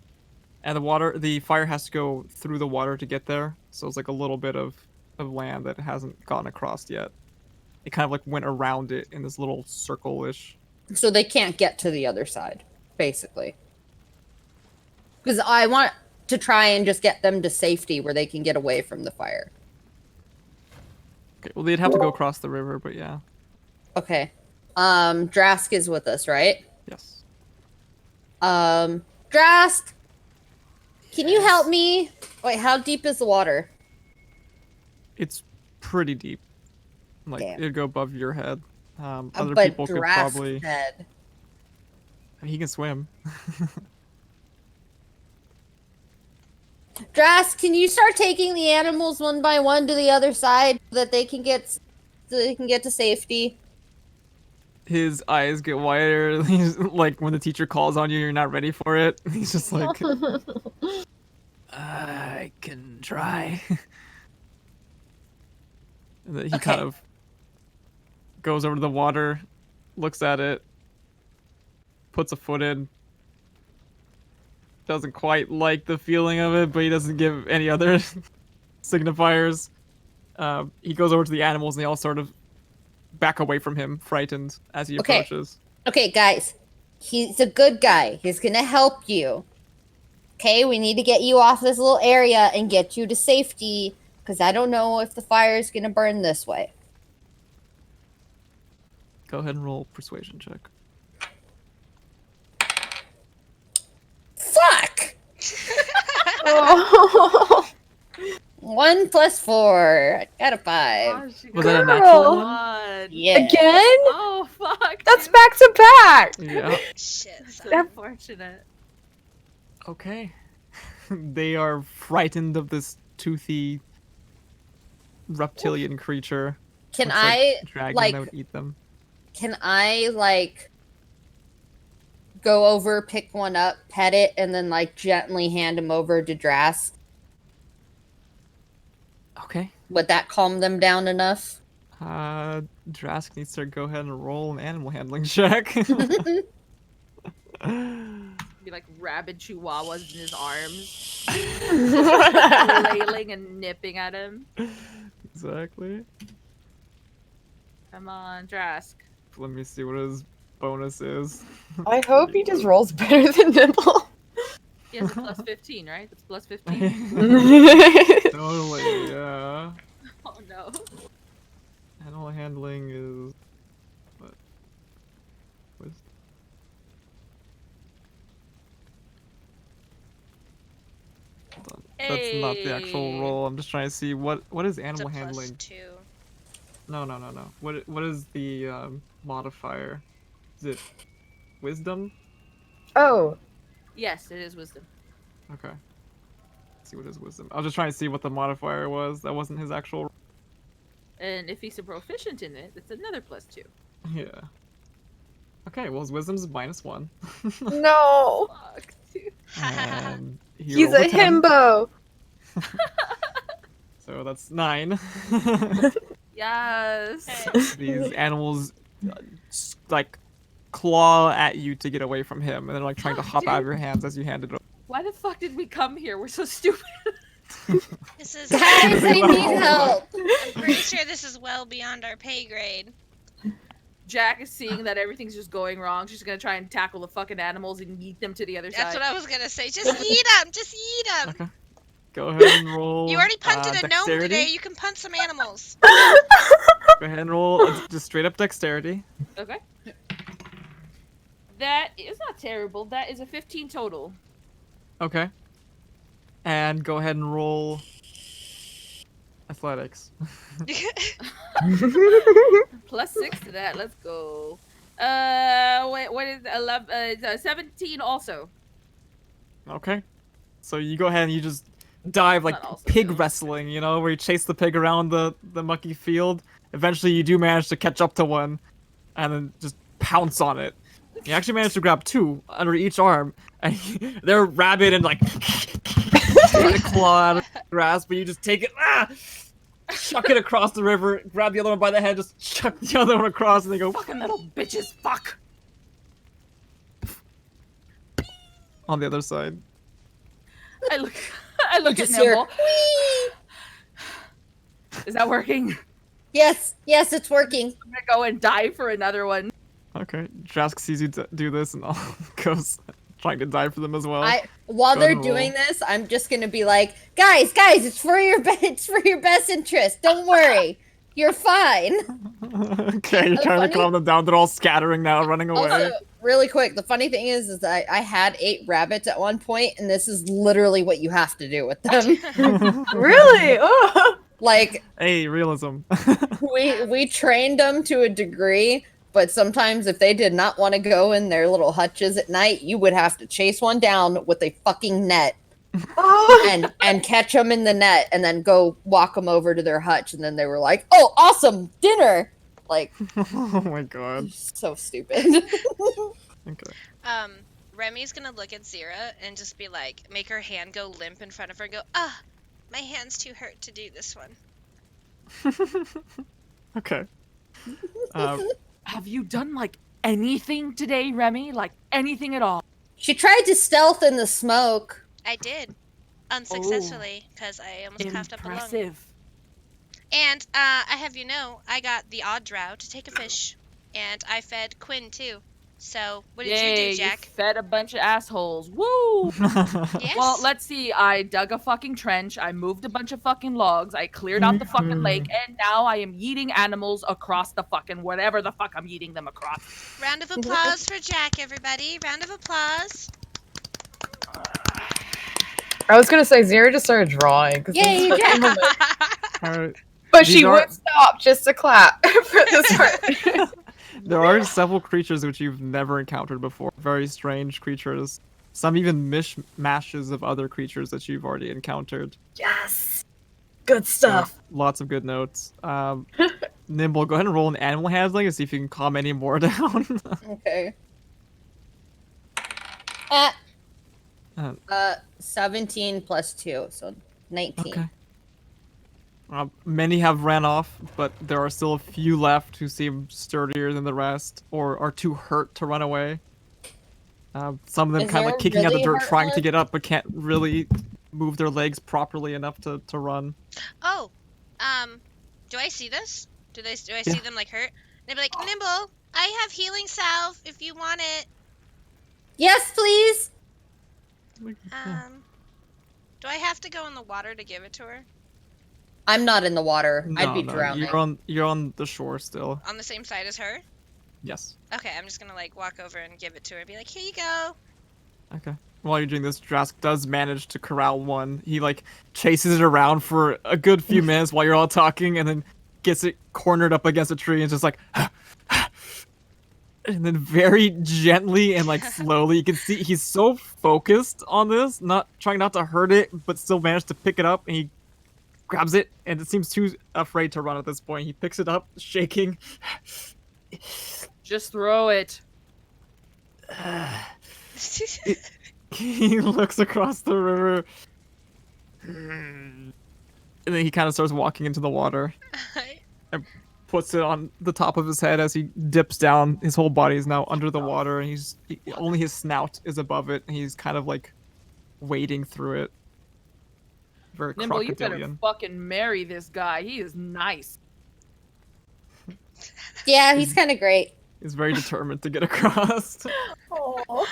S1: And the fire has to go through the water to get there. So it's like a little bit of land that hasn't gotten across yet. it kind of like went around it in this little circle-ish.
S5: So they can't get to the other side, basically. Because I want to try and just get them to safety where they can get away from the fire.
S1: Okay, well they'd have to go across the river, but yeah.
S5: Okay. Drask is with us, right?
S1: Yes.
S5: Drask, can you help me? Wait, how deep is the water?
S1: It's pretty deep. Like
S5: Damn.
S1: it'd go above your head. Other
S5: But
S1: people could
S5: Drask's
S1: probably.
S5: head.
S1: I mean, he can swim.
S5: Drask, can you start taking the animals one by one to the other side so that they can get to safety?
S1: His eyes get wider. He's like when the teacher calls on you, you're not ready for it. He's just like, I can try. And then he kind of goes over to the water, looks at it, puts a foot in. Doesn't quite like the feeling of it, but he doesn't give any other signifiers. He goes over to the animals and they all sort of back away from him, frightened, as he
S5: Okay.
S1: approaches.
S5: Okay, guys. He's a good guy. He's gonna help you. Okay, we need to get you off this little area and get you to safety, because I don't know if the fire is gonna burn this way.
S1: Go ahead and roll persuasion check.
S5: Fuck!
S3: Oh.
S5: 1 + 4. I got a 5.
S1: Was that a
S3: Girl.
S1: natural one?
S4: God.
S5: Yeah.
S3: Again?
S4: Oh fuck.
S3: That's back to back.
S1: Yeah.
S2: Shit.
S4: so
S2: Son.
S4: unfortunate.
S1: Okay. They are frightened of this toothy reptilian creature.
S5: Can
S1: Looks like
S5: I
S1: dragon
S5: like
S1: that would eat them.
S5: can I like go over, pick one up, pet it, and then like gently hand him over to Drask?
S1: Okay.
S5: Would that calm them down enough?
S1: Drask needs to go ahead and roll an animal handling check.
S4: Be like rabid chihuahuas in his arms, flailing and nipping at him.
S1: Exactly.
S4: Come on, Drask.
S1: Let me see what his bonus is.
S3: I hope he just rolls better than Nibble.
S4: He has a plus 15, right? That's plus 15.
S1: Totally, yeah.
S4: Oh no.
S1: Animal handling is what? Hold on. That's not the actual
S4: Hey.
S1: roll. I'm just trying to see what is
S2: It's a
S1: animal handling.
S2: +2.
S1: No. What is the modifier? Is it wisdom?
S3: Oh,
S4: Yes, it is wisdom.
S1: Okay. Let's see what his wisdom. I was just trying to see what the modifier was. That wasn't his actual.
S4: And if he's a proficient in it, it's another +2.
S1: Yeah. Okay. Well, his wisdom's -1.
S3: no.
S4: Fuck, dude.
S1: And he
S3: He's
S1: rolled
S3: a
S1: 10,
S3: himbo.
S1: So that's 9.
S4: Yes.
S1: These animals like claw at you to get away from him, and they're like trying to hop out of your hands as you hand it over.
S4: Why the fuck did we come here? We're so stupid.
S2: This is.
S5: Guys, I need help.
S2: I'm pretty sure this is well beyond our pay grade.
S4: Jack is seeing that everything's just going wrong. She's gonna try and tackle the fucking animals and yeet them to the other
S2: That's
S4: side.
S2: what I was gonna say. Just eat them. Just eat them.
S1: Okay. Go ahead and roll.
S2: You already punted a gnome
S1: dexterity.
S2: today. You can punt some animals.
S1: Go ahead and roll just straight up dexterity.
S4: Okay. That is not terrible. That is a 15 total.
S1: Okay. And go ahead and roll athletics.
S4: +6 to that. Let's go. Wait, what is 11? 17 also.
S1: Okay. So you go ahead and you just dive like
S4: Not also
S1: pig
S4: too.
S1: wrestling, you know, where you chase the pig around the mucky field. Eventually you do manage to catch up to one and then just pounce on it. You actually manage to grab 2 under each arm, and they're rabid and like trying to claw out of the grass, but you just take it, chuck it across the river, grab the other one by the head, just chuck the other one across, and they go
S4: Fucking little bitches. Fuck.
S1: on the other side.
S4: I look at
S5: just hear,
S4: Nimble. Is that working?
S5: Yes, it's working.
S4: I'm gonna go and dive for another one.
S1: Okay, Jask sees you do this and goes trying to dive for them as well.
S5: While
S1: Go
S5: they're
S1: ahead and
S5: doing
S1: roll.
S5: this, I'm just gonna be like, guys, it's for your it's for your best interest. Don't worry, you're fine.
S1: Okay, you're trying to calm them down. They're all scattering now, running away.
S5: Also, really quick, the funny thing is I had 8 rabbits at one point, and this is literally what you have to do with them.
S3: Really? Oh.
S5: Like,
S1: Hey, realism.
S5: we trained them to a degree, but sometimes if they did not want to go in their little hutches at night, you would have to chase one down with a fucking net
S3: Oh.
S5: and catch them in the net, and then go walk them over to their hutch, and then they were like, "Oh, awesome, dinner!" Like,
S1: Oh my god.
S5: so stupid.
S1: Okay.
S2: Remy's gonna look at Zira and just be like, make her hand go limp in front of her and go, ah, my hand's too hurt to do this one.
S1: Okay.
S4: Have you done like anything today, Remy? Like anything at all?
S5: She tried to stealth in the smoke.
S2: I did. Unsuccessfully, because I almost coughed up a lung.
S4: Impressive.
S2: And I have you know, I got the odd drow to take a fish. And I fed Quinn too. So, what did you do, Jack?
S4: You fed a bunch of assholes. Woo!
S2: Yes?
S4: Well, let's see. I dug a fucking trench. I moved a bunch of fucking logs. I cleared out the fucking lake. And now I am yeeting animals across the fucking whatever the fuck I'm yeeting them across.
S2: Round of applause for Jack, everybody. Round of applause.
S3: I was gonna say Zira just started drawing.
S5: Yay, Jack!
S1: Alright.
S3: But
S1: These
S3: she
S1: are-
S3: would stop just to clap for this part.
S1: There are several creatures which you've never encountered before. Very strange creatures. Some even mishmashes of other creatures that you've already encountered.
S3: Yes. Good stuff.
S1: Lots of good notes. Nimble, go ahead and roll an animal handling and see if you can calm any more down.
S5: Okay. 17 plus 2, so 19.
S1: Okay. Many have ran off, but there are still a few left who seem sturdier than the rest, or are too hurt to run away. Some of them
S5: Is
S1: kind of
S5: there
S1: like kicking out the
S5: really
S1: dirt,
S5: hurt
S1: trying to
S5: ones?
S1: get up, but can't really move their legs properly enough to run.
S2: Oh, do I see this? Do I see
S1: Yeah.
S2: them like hurt? They'd be like, Nimble, I have healing salve if you want it.
S5: Yes, please.
S2: Do I have to go in the water to give it to her?
S5: I'm not in the water. I'd
S1: No,
S5: be
S1: no,
S5: drowning.
S1: You're on the shore still.
S2: On the same side as her?
S1: Yes.
S2: Okay, I'm just gonna like walk over and give it to her and be like, here you go.
S1: Okay. While you're doing this, Drask does manage to corral one. He like chases it around for a good few minutes while you're all talking, and then gets it cornered up against a tree and just like, and then very gently and like slowly, you can see he's so focused on this, trying not to hurt it, but still managed to pick it up, and he grabs it, and it seems too afraid to run at this point. He picks it up, shaking.
S4: Just throw it.
S1: He looks across the river. And then he kind of starts walking into the water. And puts it on the top of his head as he dips down. His whole body is now under the water, and only his snout is above it. And he's kind of like wading through it. Very
S4: Nimble, you better
S1: crocodilian.
S4: fucking marry this guy. He is nice.
S5: Yeah, he's kind of great.
S1: He's very determined to get across.
S3: Oh.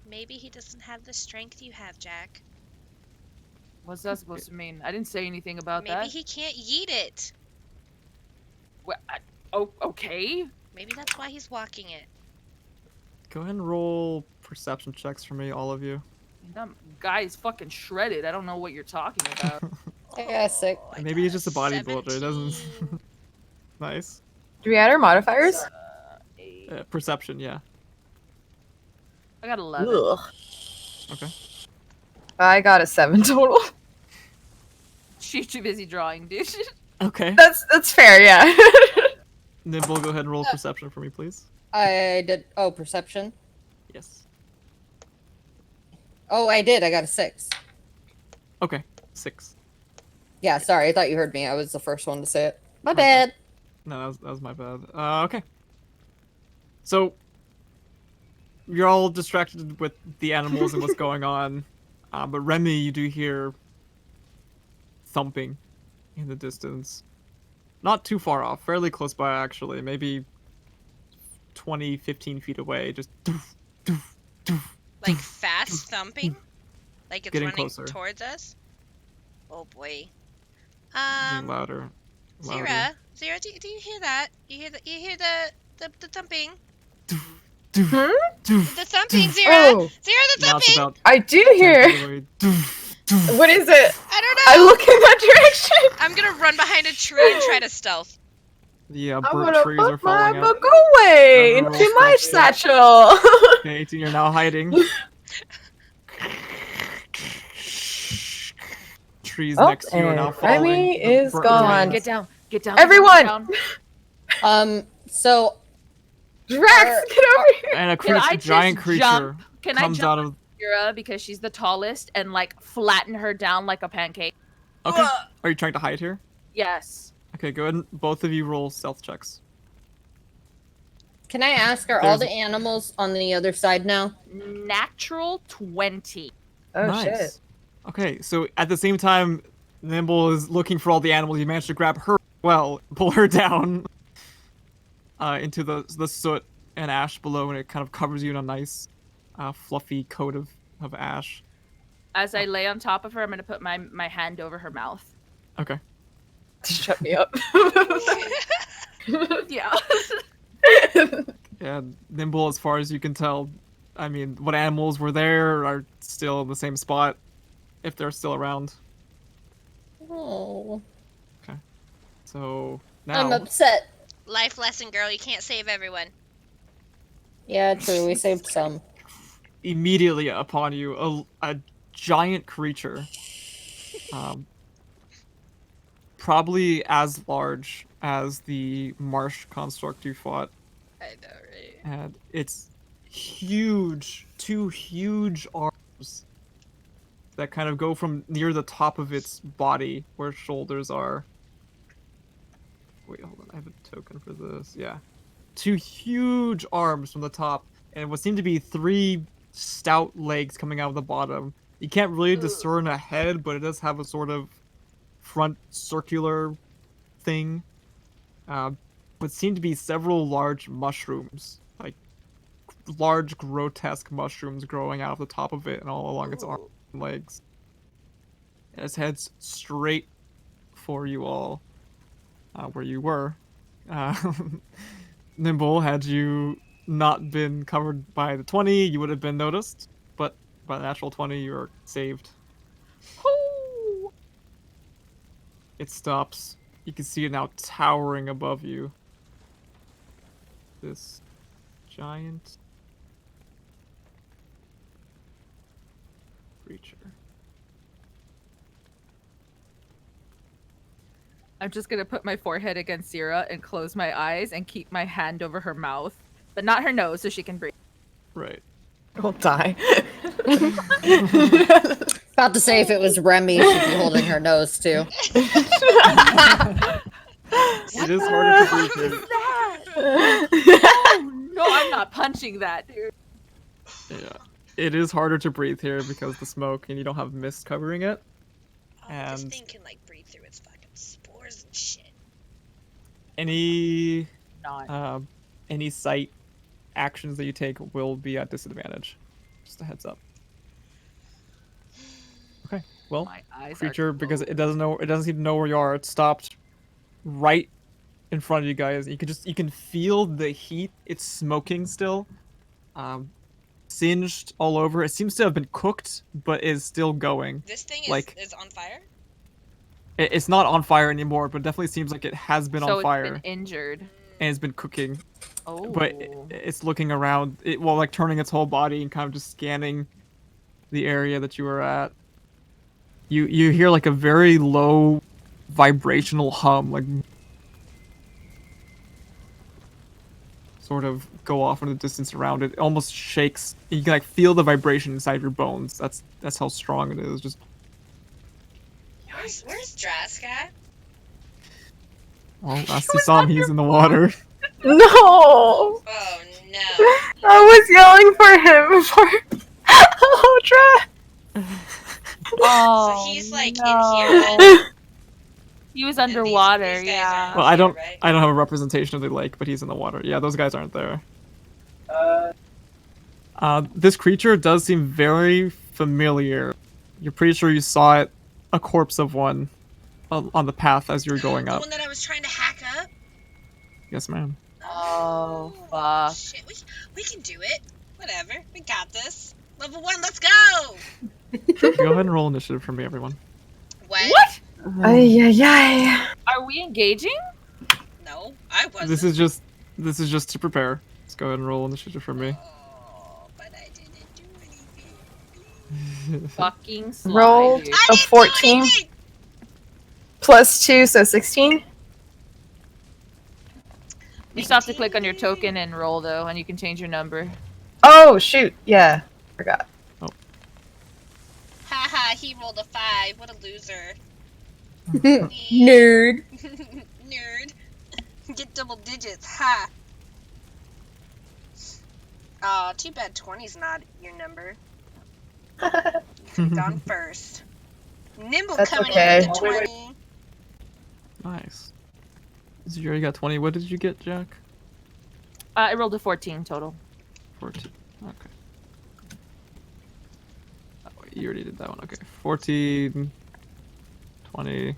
S2: Maybe he doesn't have the strength you have, Jack.
S4: What's that supposed to mean? I didn't say anything about
S2: Maybe
S4: that.
S2: he can't yeet it.
S4: Oh, okay.
S2: Maybe that's why he's walking it.
S1: Go ahead and roll perception checks for me, all of you.
S4: That guy is fucking shredded. I don't know what you're talking about.
S5: I got 6.
S2: Oh, I
S1: Maybe he's
S2: got
S1: just a bodybuilder. It doesn't.
S2: 17.
S1: Nice.
S3: Do we add our modifiers?
S4: 8.
S1: Perception, yeah.
S4: I got 11.
S3: Ugh.
S1: Okay.
S3: I got a 7 total.
S4: She's too busy drawing, dude.
S1: Okay.
S3: That's fair, yeah.
S1: Nimble, go ahead and roll perception for me, please.
S5: I did. Oh, perception.
S1: Yes.
S5: Oh, I did. I got a 6.
S1: Okay. 6.
S5: Yeah, sorry. I thought you heard me. I was the first one to say it. My
S1: Okay.
S5: bad.
S1: No, that was my bad. Okay. So, you're all distracted with the animals and what's going on. But Remy, you do hear thumping in the distance. Not too far off, fairly close by actually, maybe 20, 15 feet away, just
S2: Like fast thumping? Like it's
S1: Getting
S2: running
S1: closer.
S2: towards us? Oh boy.
S1: getting louder.
S2: Zira, do you hear that? You hear the thumping?
S3: Hmm?
S2: The thumping, Zira!
S3: Oh,
S2: Zira, the
S1: Now it's
S2: thumping!
S1: about
S3: I do
S1: 10
S3: hear.
S1: feet away.
S3: What is it?
S2: I don't know!
S3: I look in that direction.
S2: I'm gonna run behind a tree and try to stealth.
S1: Yeah,
S3: I'm
S1: burnt
S3: gonna
S1: trees are
S3: put my
S1: falling out.
S3: book away
S1: Another
S3: into
S1: roll
S3: my
S1: stealth check.
S3: satchel.
S1: Okay, 18, you're now hiding. Trees
S3: Oh,
S1: next to you are now
S3: and
S1: falling.
S3: Remy
S1: The
S3: is
S1: burnt
S3: gone.
S1: remains.
S4: Get down. Get down.
S3: Everyone!
S4: Get down.
S5: So
S3: Drax, get over here.
S1: And a
S4: Can I
S1: creature, giant
S4: just
S1: creature
S4: jump? Can I
S1: comes
S4: jump
S1: out of...
S4: Kira because she's the tallest and like flatten her down like a pancake?
S1: Okay. Are you trying to hide here?
S4: Yes.
S1: Okay, go ahead and both of you roll stealth checks.
S5: can I ask, are all
S1: There's-
S5: the animals on the other side now?
S4: Natural 20.
S3: Oh
S1: Nice.
S3: shit.
S1: Okay, so at the same time, Nimble is looking for all the animals. You managed to grab her well, pull her down into the soot and ash below, and it kind of covers you in a nice, fluffy coat of ash.
S4: As I lay on top of her, I'm gonna put my hand over her mouth.
S1: Okay.
S3: Shut me up.
S4: Yeah.
S1: Yeah, Nimble, as far as you can tell, I mean, what animals were there are still in the same spot, if they're still around.
S5: Oh,
S1: So
S5: I'm
S1: now,
S5: upset.
S2: Life lesson, girl, you can't save everyone.
S5: Yeah, true. We saved some.
S1: immediately upon you, a giant creature, probably as large as the marsh construct you fought.
S2: I know, right?
S1: And it's huge, two huge arms that kind of go from near the top of its body where its shoulders are. Wait, hold on, I have a token for this. Yeah. Two huge arms from the top, and what seem to be three stout legs coming out of the bottom. You can't really discern a head, but it does have a sort of front circular thing. But seem to be several large mushrooms, like large grotesque mushrooms growing out of the top of it and all along its arms and legs. And its head's straight for you all, where you were. Nimble, had you not been covered by the 20, you would have been noticed, but by the natural 20, you're saved.
S4: Woo!
S1: It stops. You can see it now towering above you. This giant creature.
S4: I'm just gonna put my forehead against Zira and close my eyes and keep my hand over her mouth, but not her nose, so she can breathe.
S1: Right.
S3: I'll die.
S5: About to say if it was Remy, she'd be holding her nose too.
S1: It is harder to breathe here.
S4: Oh, no, I'm not punching that, dude.
S1: Yeah. It is harder to breathe here because of the smoke and you don't have mist covering it.
S2: Oh, this
S1: And-
S2: thing can like breathe through its fucking spores and shit.
S1: Any
S4: Not.
S1: any sight actions that you take will be at disadvantage. Just a heads up. Okay. Well,
S4: My eyes
S1: creature,
S4: are
S1: because
S4: closed.
S1: it doesn't seem to know where you are. It stopped right in front of you guys. You can feel the heat. It's smoking still, singed all over. It seems to have been cooked, but is still going.
S2: This thing is on fire?
S1: It's not on fire anymore, but it definitely seems like it has been
S4: So
S1: on fire
S4: it's been injured.
S1: and it's been cooking.
S4: Oh.
S1: But it's looking around, like turning its whole body and kind of just scanning the area that you were at. You hear like a very low vibrational hum, like sort of go off in the distance around it. It almost shakes. You can like feel the vibration inside your bones. That's how strong it is. Just
S2: Where's Drask at?
S1: well, last you saw him, he's in the water.
S3: No!
S2: Oh no.
S3: I was yelling for him for oh, Drax.
S4: Oh,
S2: So he's like
S4: no.
S2: in here then?
S4: He was
S2: And these
S4: underwater,
S2: guys
S4: yeah.
S2: aren't
S1: Well, I
S2: here,
S1: don't
S2: right?
S1: I don't have a representation of the lake, but he's in the water. Yeah, those guys aren't there. This creature does seem very familiar. You're pretty sure you saw it, a corpse of one, on the path as you were going
S2: The
S1: up.
S2: one that I was trying to hack up?
S1: Yes, ma'am.
S4: Oh, fuck.
S2: Shit, we can do it. Whatever, we got this. Level 1, let's go!
S1: Go ahead and roll initiative for me, everyone.
S4: What?
S3: Ay, ay, ay.
S4: Are we engaging?
S2: No, I wasn't.
S1: This is just to prepare. Let's go ahead and roll initiative for me.
S2: Oh, but I didn't do anything.
S4: Fucking slide,
S3: Roll
S4: dude.
S3: a
S2: I didn't do
S3: 14
S2: anything!
S3: plus 2, so 16.
S4: You still have to click on your token and roll, though, and you can change your number.
S3: Oh, shoot. Yeah. Forgot.
S2: Haha, he rolled a 5. What a loser.
S5: Nerd.
S2: Nerd. Get double digits, ha! Aw, too bad 20's not your number. You could've gone first. Nimble
S3: That's
S2: coming
S3: okay.
S2: in with the 20.
S1: Nice. So you already got 20. What did you get, Jack?
S4: I rolled a 14 total.
S1: 14. Okay. Oh, you already did that one. Okay. 14, 20.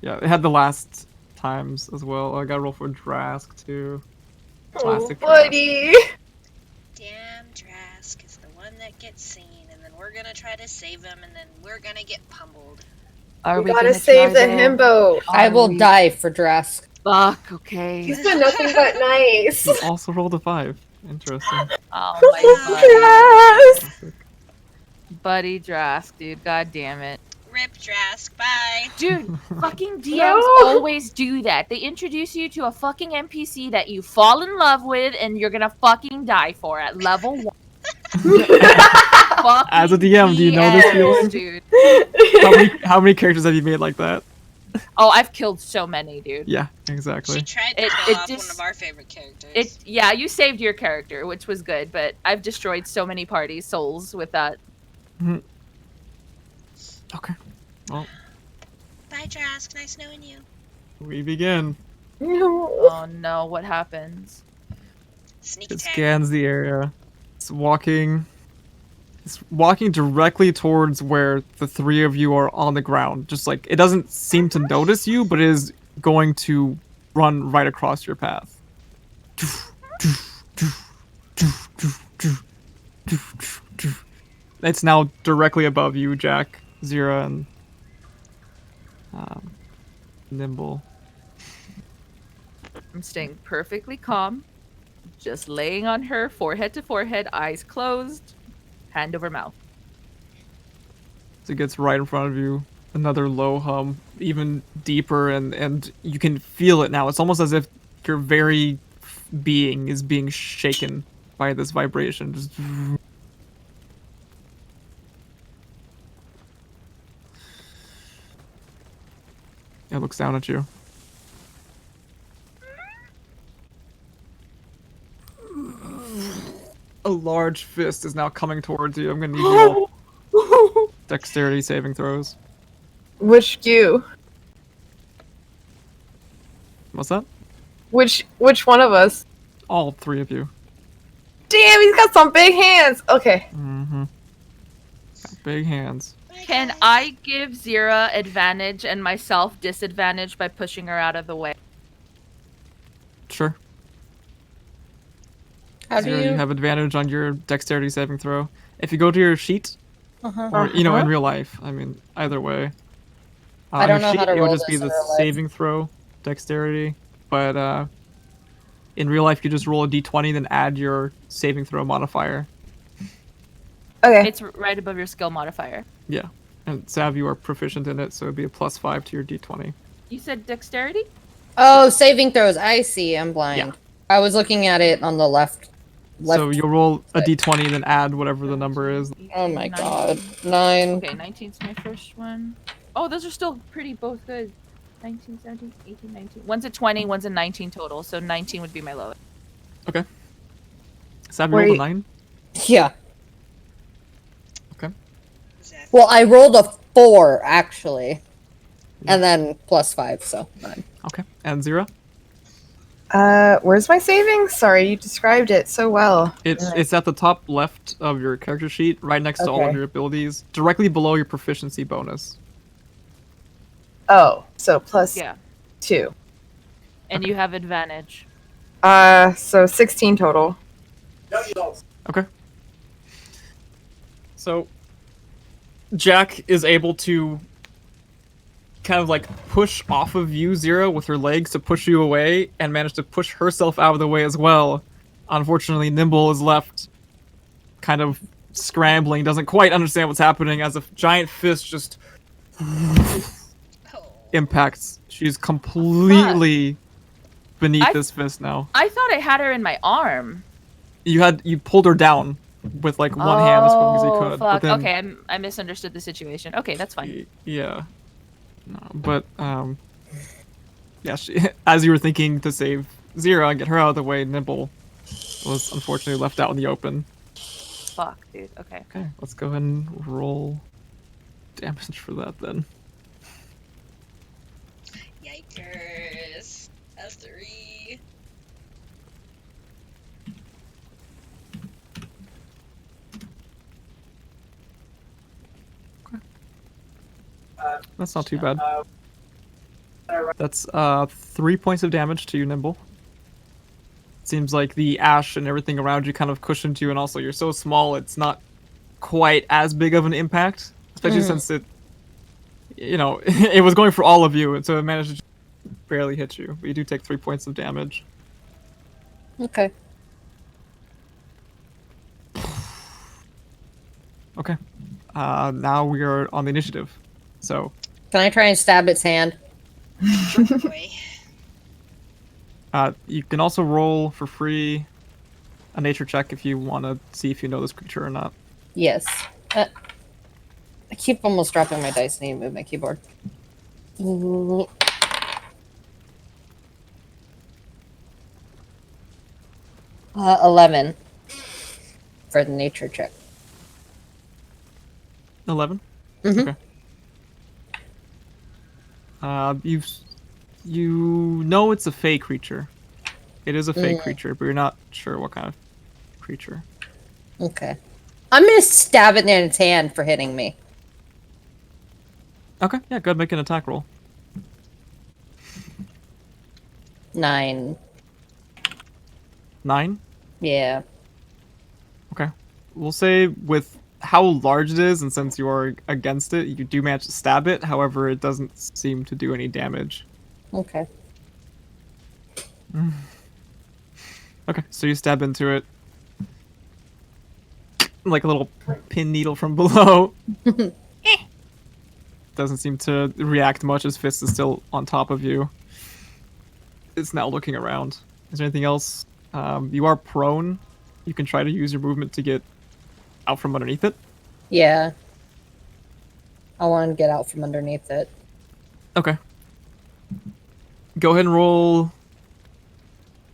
S1: Yeah, it had the last times as well. I got to roll for Drask too.
S3: Oh,
S1: Classic Drask.
S3: buddy.
S2: Damn, Drask is the one that gets seen, and then we're gonna try to save him, and then we're gonna get pummeled.
S4: Are
S3: We gotta
S4: gonna
S3: save
S4: try
S3: the
S4: though?
S3: himbo.
S5: I
S4: Are
S5: will
S4: we-
S5: die for Drask.
S4: Fuck, okay.
S3: He's been nothing but nice.
S1: You also rolled a 5. Interesting.
S4: Oh my
S3: Yes.
S1: Classic.
S4: buddy Drask, dude. God damn it.
S2: Rip Drask, bye!
S4: Dude, fucking DMs
S3: No.
S4: always do that. They introduce you to a fucking NPC that you fall in love with and you're gonna fucking die for at level 1. Fucking
S1: As a DM, do you know this
S4: DMs,
S1: feeling?
S4: dude.
S1: How many characters have you made like that?
S4: Oh, I've killed so many, dude.
S1: Yeah,
S2: She
S1: exactly.
S2: tried to
S4: It-
S2: kill
S4: it
S2: off
S4: just-
S2: one of our favorite characters.
S4: Yeah, you saved your character, which was good, but I've destroyed so many parties' souls with that.
S1: Okay. Well,
S2: Bye, Drask. Nice knowing you.
S1: we begin.
S3: No.
S4: Oh no, what happens?
S2: Sneak
S1: It
S2: attack.
S1: scans the area. It's walking directly towards where the three of you are on the ground. Just like it doesn't seem to notice you, but it is going to run right across your path. It's now directly above you, Jack, Zira, and Nimble.
S4: I'm staying perfectly calm, just laying on her, forehead to forehead, eyes closed, hand over mouth.
S1: So it gets right in front of you. Another low hum, even deeper, and you can feel it now. It's almost as if your very being is being shaken by this vibration. Just it looks down at you. A large fist is now coming towards you. I'm gonna need you all dexterity saving throws.
S3: Which you?
S1: What's that?
S3: Which one of us?
S1: All three of you.
S3: Damn, he's got some big hands. Okay.
S1: Mm-hmm. Got big hands.
S2: Bye,
S4: Can
S2: guys.
S4: I give Zira advantage and myself disadvantage by pushing her out of the way?
S1: Sure.
S5: How do
S1: Zero, you
S5: you?
S1: have advantage on your dexterity saving throw. If you go to your sheet,
S5: Uh-huh.
S1: or in
S3: Uh-huh.
S1: real life, I mean, either way.
S5: I don't
S1: your
S5: know how to
S1: it would
S5: roll
S1: just be
S5: this
S1: the
S5: in real life.
S1: saving throw, dexterity, but in real life you just roll a d20, then add your saving throw modifier.
S3: Okay.
S4: It's right above your skill modifier.
S1: Yeah, and Sav, you are proficient in it, so it'd be a +5 to your d20.
S4: You said dexterity?
S5: Oh, saving throws. I see. I'm blind. I was looking at it on the left.
S1: So you'll roll a d20, then add whatever the number is.
S5: Oh my
S4: 19.
S5: god. 9.
S4: Okay, 19's my first one. Oh, those are still pretty both good. 19, 17, 18, 19. One's a 20, one's a 19 total, so 19 would be my lowest.
S1: Okay. Sav, you
S3: Where
S1: rolled a
S3: you-
S1: 9.
S5: Yeah.
S1: Okay.
S2: Zeph.
S5: Well, I rolled a 4 actually. And then +5, so 9.
S1: Okay. And Zero?
S3: Where's my saving? Sorry, you described it so well.
S1: It's at the top left of your character sheet, right next to all of
S3: Okay.
S1: your abilities, directly below your proficiency bonus.
S3: Oh, so plus
S4: Yeah.
S3: 2.
S4: And you have advantage.
S3: So 16 total.
S1: Okay. So Jack is able to kind of like push off of you, Zero, with her legs to push you away, and manage to push herself out of the way as well. Unfortunately, Nimble is left kind of scrambling, doesn't quite understand what's happening as a giant fist just
S2: Oh.
S1: impacts. She's completely beneath
S4: I-
S1: this fist now.
S4: I thought I had her in my arm.
S1: You pulled her down with like one hand as quick as you could.
S4: Fuck.
S1: But then,
S4: Okay, I misunderstood the situation. Okay, that's fine.
S1: Yeah. No, but yeah, as you were thinking to save Zero and get her out of the way, Nimble was unfortunately left out in the open.
S4: Fuck, dude. Okay.
S1: Okay, let's go ahead and roll damage for that then.
S2: Yikers. That's 3.
S1: That's not too bad. That's 3 points of damage to you, Nimble. Seems like the ash and everything around you kind of cushioned you, and also you're so small, it's not quite as big of an impact, especially since it, it was going for all of you, and so it managed to barely hit you. But you do take 3 points of damage.
S5: Okay.
S1: Okay. Now we are on the initiative. So,
S5: Can I try and stab its hand?
S2: Boy.
S1: you can also roll for free a nature check if you want to see if you know this creature or not.
S5: Yes. I keep almost dropping my dice. I need to move my keyboard. 11 for the nature check.
S1: 11?
S5: Mhm.
S1: Okay. You know it's a fey creature. It is a fey creature, but you're not sure what kind of creature.
S5: Okay. I'm gonna stab it in its hand for hitting me.
S1: Okay, yeah, go ahead and make an attack roll.
S5: 9.
S1: 9?
S5: Yeah.
S1: Okay. We'll say with how large it is, and since you are against it, you do manage to stab it. However, it doesn't seem to do any damage.
S5: Okay.
S1: Okay, so you stab into it. Like a little pin needle from below. Doesn't seem to react much as Fist is still on top of you. It's now looking around. Is there anything else? You are prone. You can try to use your movement to get out from underneath it.
S5: Yeah. I want to get out from underneath it.
S1: Okay. Go ahead and roll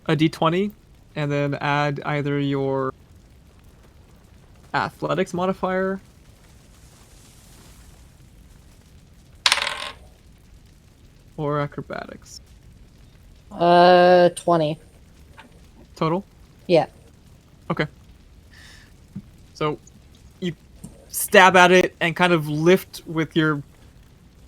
S1: a d20 and then add either your athletics modifier or acrobatics.
S5: 20.
S1: Total?
S5: Yeah.
S1: Okay. So you stab at it and kind of lift with your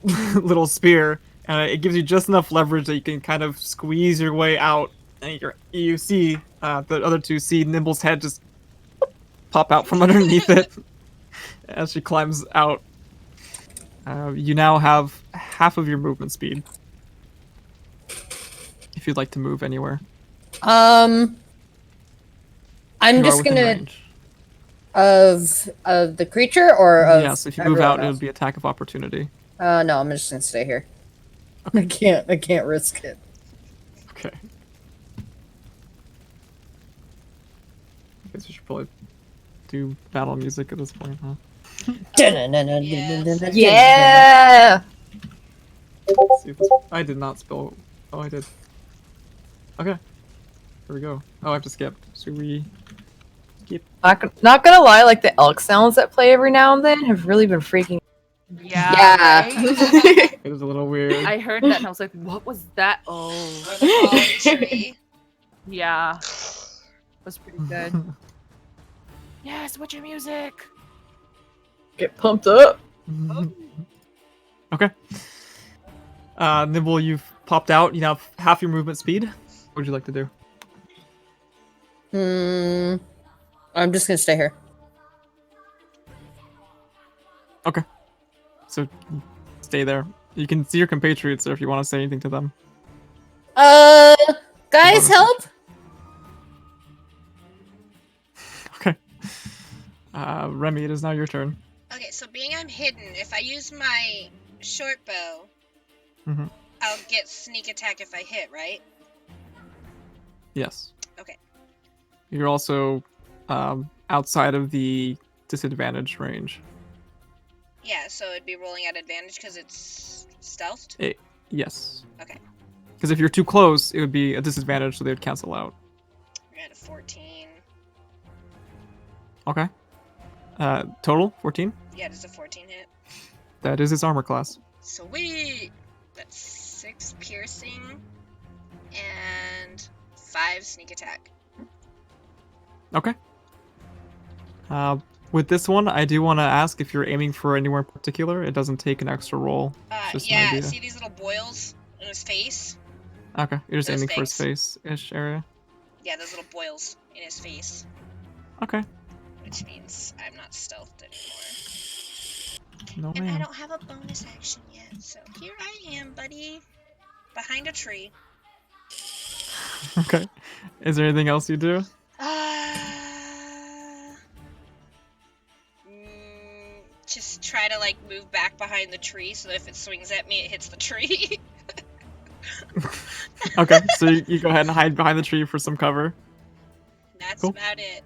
S1: little spear, and it gives you just enough leverage that you can kind of squeeze your way out. And you see the other two see Nimble's head just pop out from underneath it as she climbs out. You now have half of your movement speed. If you'd like to move anywhere.
S5: I'm
S1: You are
S5: just
S1: within
S5: gonna
S1: range.
S5: of the creature or of
S1: Yes, if you move
S5: everyone
S1: out, it
S5: else?
S1: would be attack of opportunity.
S5: No, I'm just gonna stay here. I can't risk it.
S1: Okay. I guess we should probably do battle music at this point, huh?
S3: Yeah!
S1: Let's see if this... I did not spell... Oh, I did. Okay. Here we go. Oh, I have to skip. Should we... Skip?
S3: Not gonna lie, like the elk sounds that play every now and then have really been freaking.
S4: Yeah, right?
S1: It was a little weird.
S4: I heard that and I was like, what was that? Oh,
S2: Or the fallen tree.
S4: yeah. Was pretty good. Yes, what's your music?
S3: Get pumped up.
S1: Okay. Nibble, you've popped out. You now have half your movement speed. What would you like to do?
S5: I'm just gonna stay here.
S1: Okay. So stay there. You can see your compatriots there if you want to say anything to them.
S5: Guys, help!
S1: Okay. Remy, it is now your turn.
S2: Okay, so being I'm hidden, if I use my short bow,
S1: Mhm.
S2: I'll get sneak attack if I hit, right?
S1: Yes.
S2: Okay.
S1: You're also outside of the disadvantage range.
S2: Yeah, so it'd be rolling at advantage because it's stealthed?
S1: Yes.
S2: Okay.
S1: Because if you're too close, it would be a disadvantage, so they would cancel out.
S2: We're at a 14.
S1: Okay. Total 14.
S2: Yeah, does a 14 hit?
S1: That is his armor class.
S2: Sweet! That's 6 piercing and 5 sneak attack.
S1: Okay. With this one, I do want to ask if you're aiming for anywhere in particular. It doesn't take an extra roll. It's just an
S2: Yeah,
S1: idea.
S2: see these little boils in his face?
S1: Okay, you're just
S2: Those
S1: aiming for his
S2: things.
S1: face-ish area.
S2: Yeah, those little boils in his face.
S1: Okay.
S2: Which means I'm not stealthed anymore.
S1: No
S2: And I
S1: man.
S2: don't have a bonus action yet, so here I am, buddy. Behind a tree.
S1: Okay. Is there anything else you do?
S2: Just try to like move back behind the tree so that if it swings at me, it hits the tree.
S1: Okay, so you go ahead and hide behind the tree for some cover.
S2: That's
S1: Cool.
S2: about it.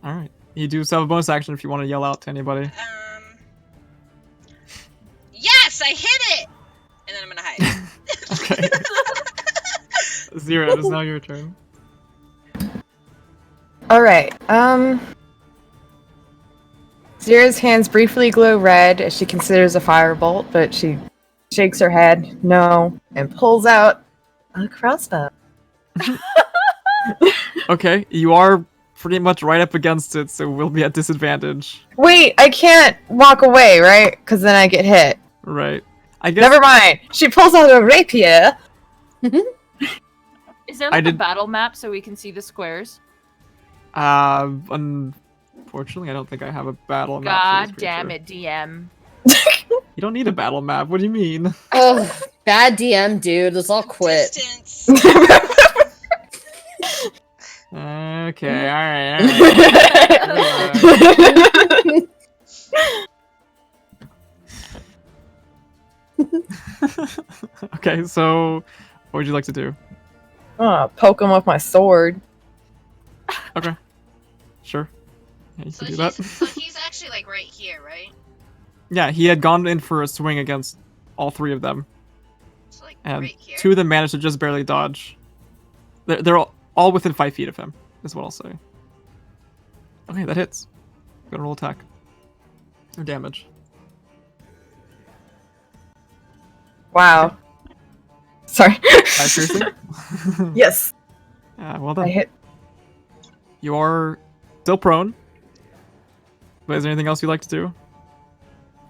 S1: All right. You do still have a bonus action if you want to yell out to anybody.
S2: Yes, I hit it! And then I'm gonna hide.
S1: Okay. Zero, it is now your turn.
S3: Alright, Zira's hands briefly glow red as she considers a firebolt, but she shakes her head, no, and pulls out a crossbow.
S1: Okay, you are pretty much right up against it, so we'll be at disadvantage.
S3: Wait, I can't walk away, right? Because then I get hit.
S1: Right. I guess.
S3: Never mind. She pulls out a rapier.
S4: Is there like a battle map so we can see the squares?
S1: Unfortunately, I don't think I have a battle map. For
S4: God
S1: this
S4: damn
S1: creature.
S4: it, DM.
S1: You don't need a battle map. What do you mean?
S5: Ugh, bad DM, dude. Let's all quit.
S2: Distance.
S1: Okay, alright. Okay, so what would you like to do?
S3: Poke him with my sword.
S1: Okay. Sure. Yeah, you
S2: So
S1: can do that.
S2: he's actually like right here, right?
S1: Yeah, he had gone in for a swing against all three of them.
S2: So like
S1: And
S2: right here.
S1: two of them managed to just barely dodge. They're all within 5 feet of him, is what I'll say. Okay, that hits. Gonna roll attack. Or damage.
S3: Wow. Sorry.
S1: 5 piercing?
S3: Yes.
S1: Well
S3: I
S1: done.
S3: hit.
S1: You are still prone. But is there anything else you'd like to do?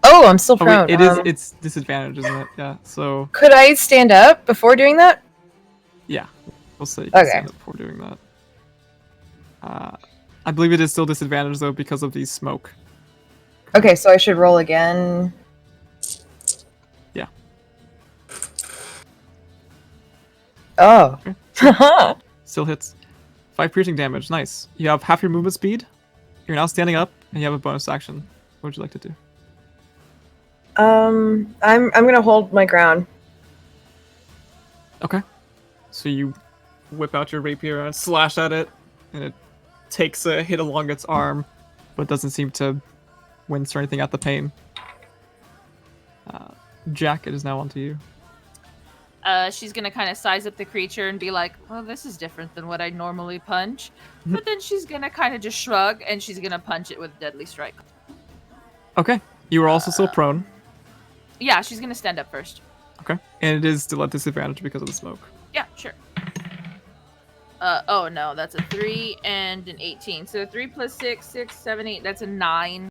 S3: Oh, I'm still
S1: Oh,
S3: prone.
S1: wait, it's disadvantage, isn't it? Yeah, so
S3: Could I stand up before doing that?
S1: yeah. We'll say you can
S3: Okay.
S1: stand up before doing that. I believe it is still disadvantage though because of the smoke.
S3: Okay, so I should roll again.
S1: Yeah.
S3: Oh.
S1: Still hits. 5 piercing damage. Nice. You have half your movement speed. You're now standing up, and you have a bonus action. What would you like to do?
S3: I'm gonna hold my ground.
S1: Okay. So you whip out your rapier and slash at it, and it takes a hit along its arm, but doesn't seem to wince or anything at the pain. Jack, it is now on to you.
S4: She's gonna kind of size up the creature and be like, "Oh, this is different than what I normally punch." But then she's gonna kind of just shrug and she's gonna punch it with Deadly Strike.
S1: Okay. You are also still prone.
S4: Yeah, she's gonna stand up first.
S1: Okay. And it is still at disadvantage because of the smoke.
S4: Yeah, sure. Oh no, that's a 3 and an 18. So 3 plus 6, 6, 7, 8. That's a 9.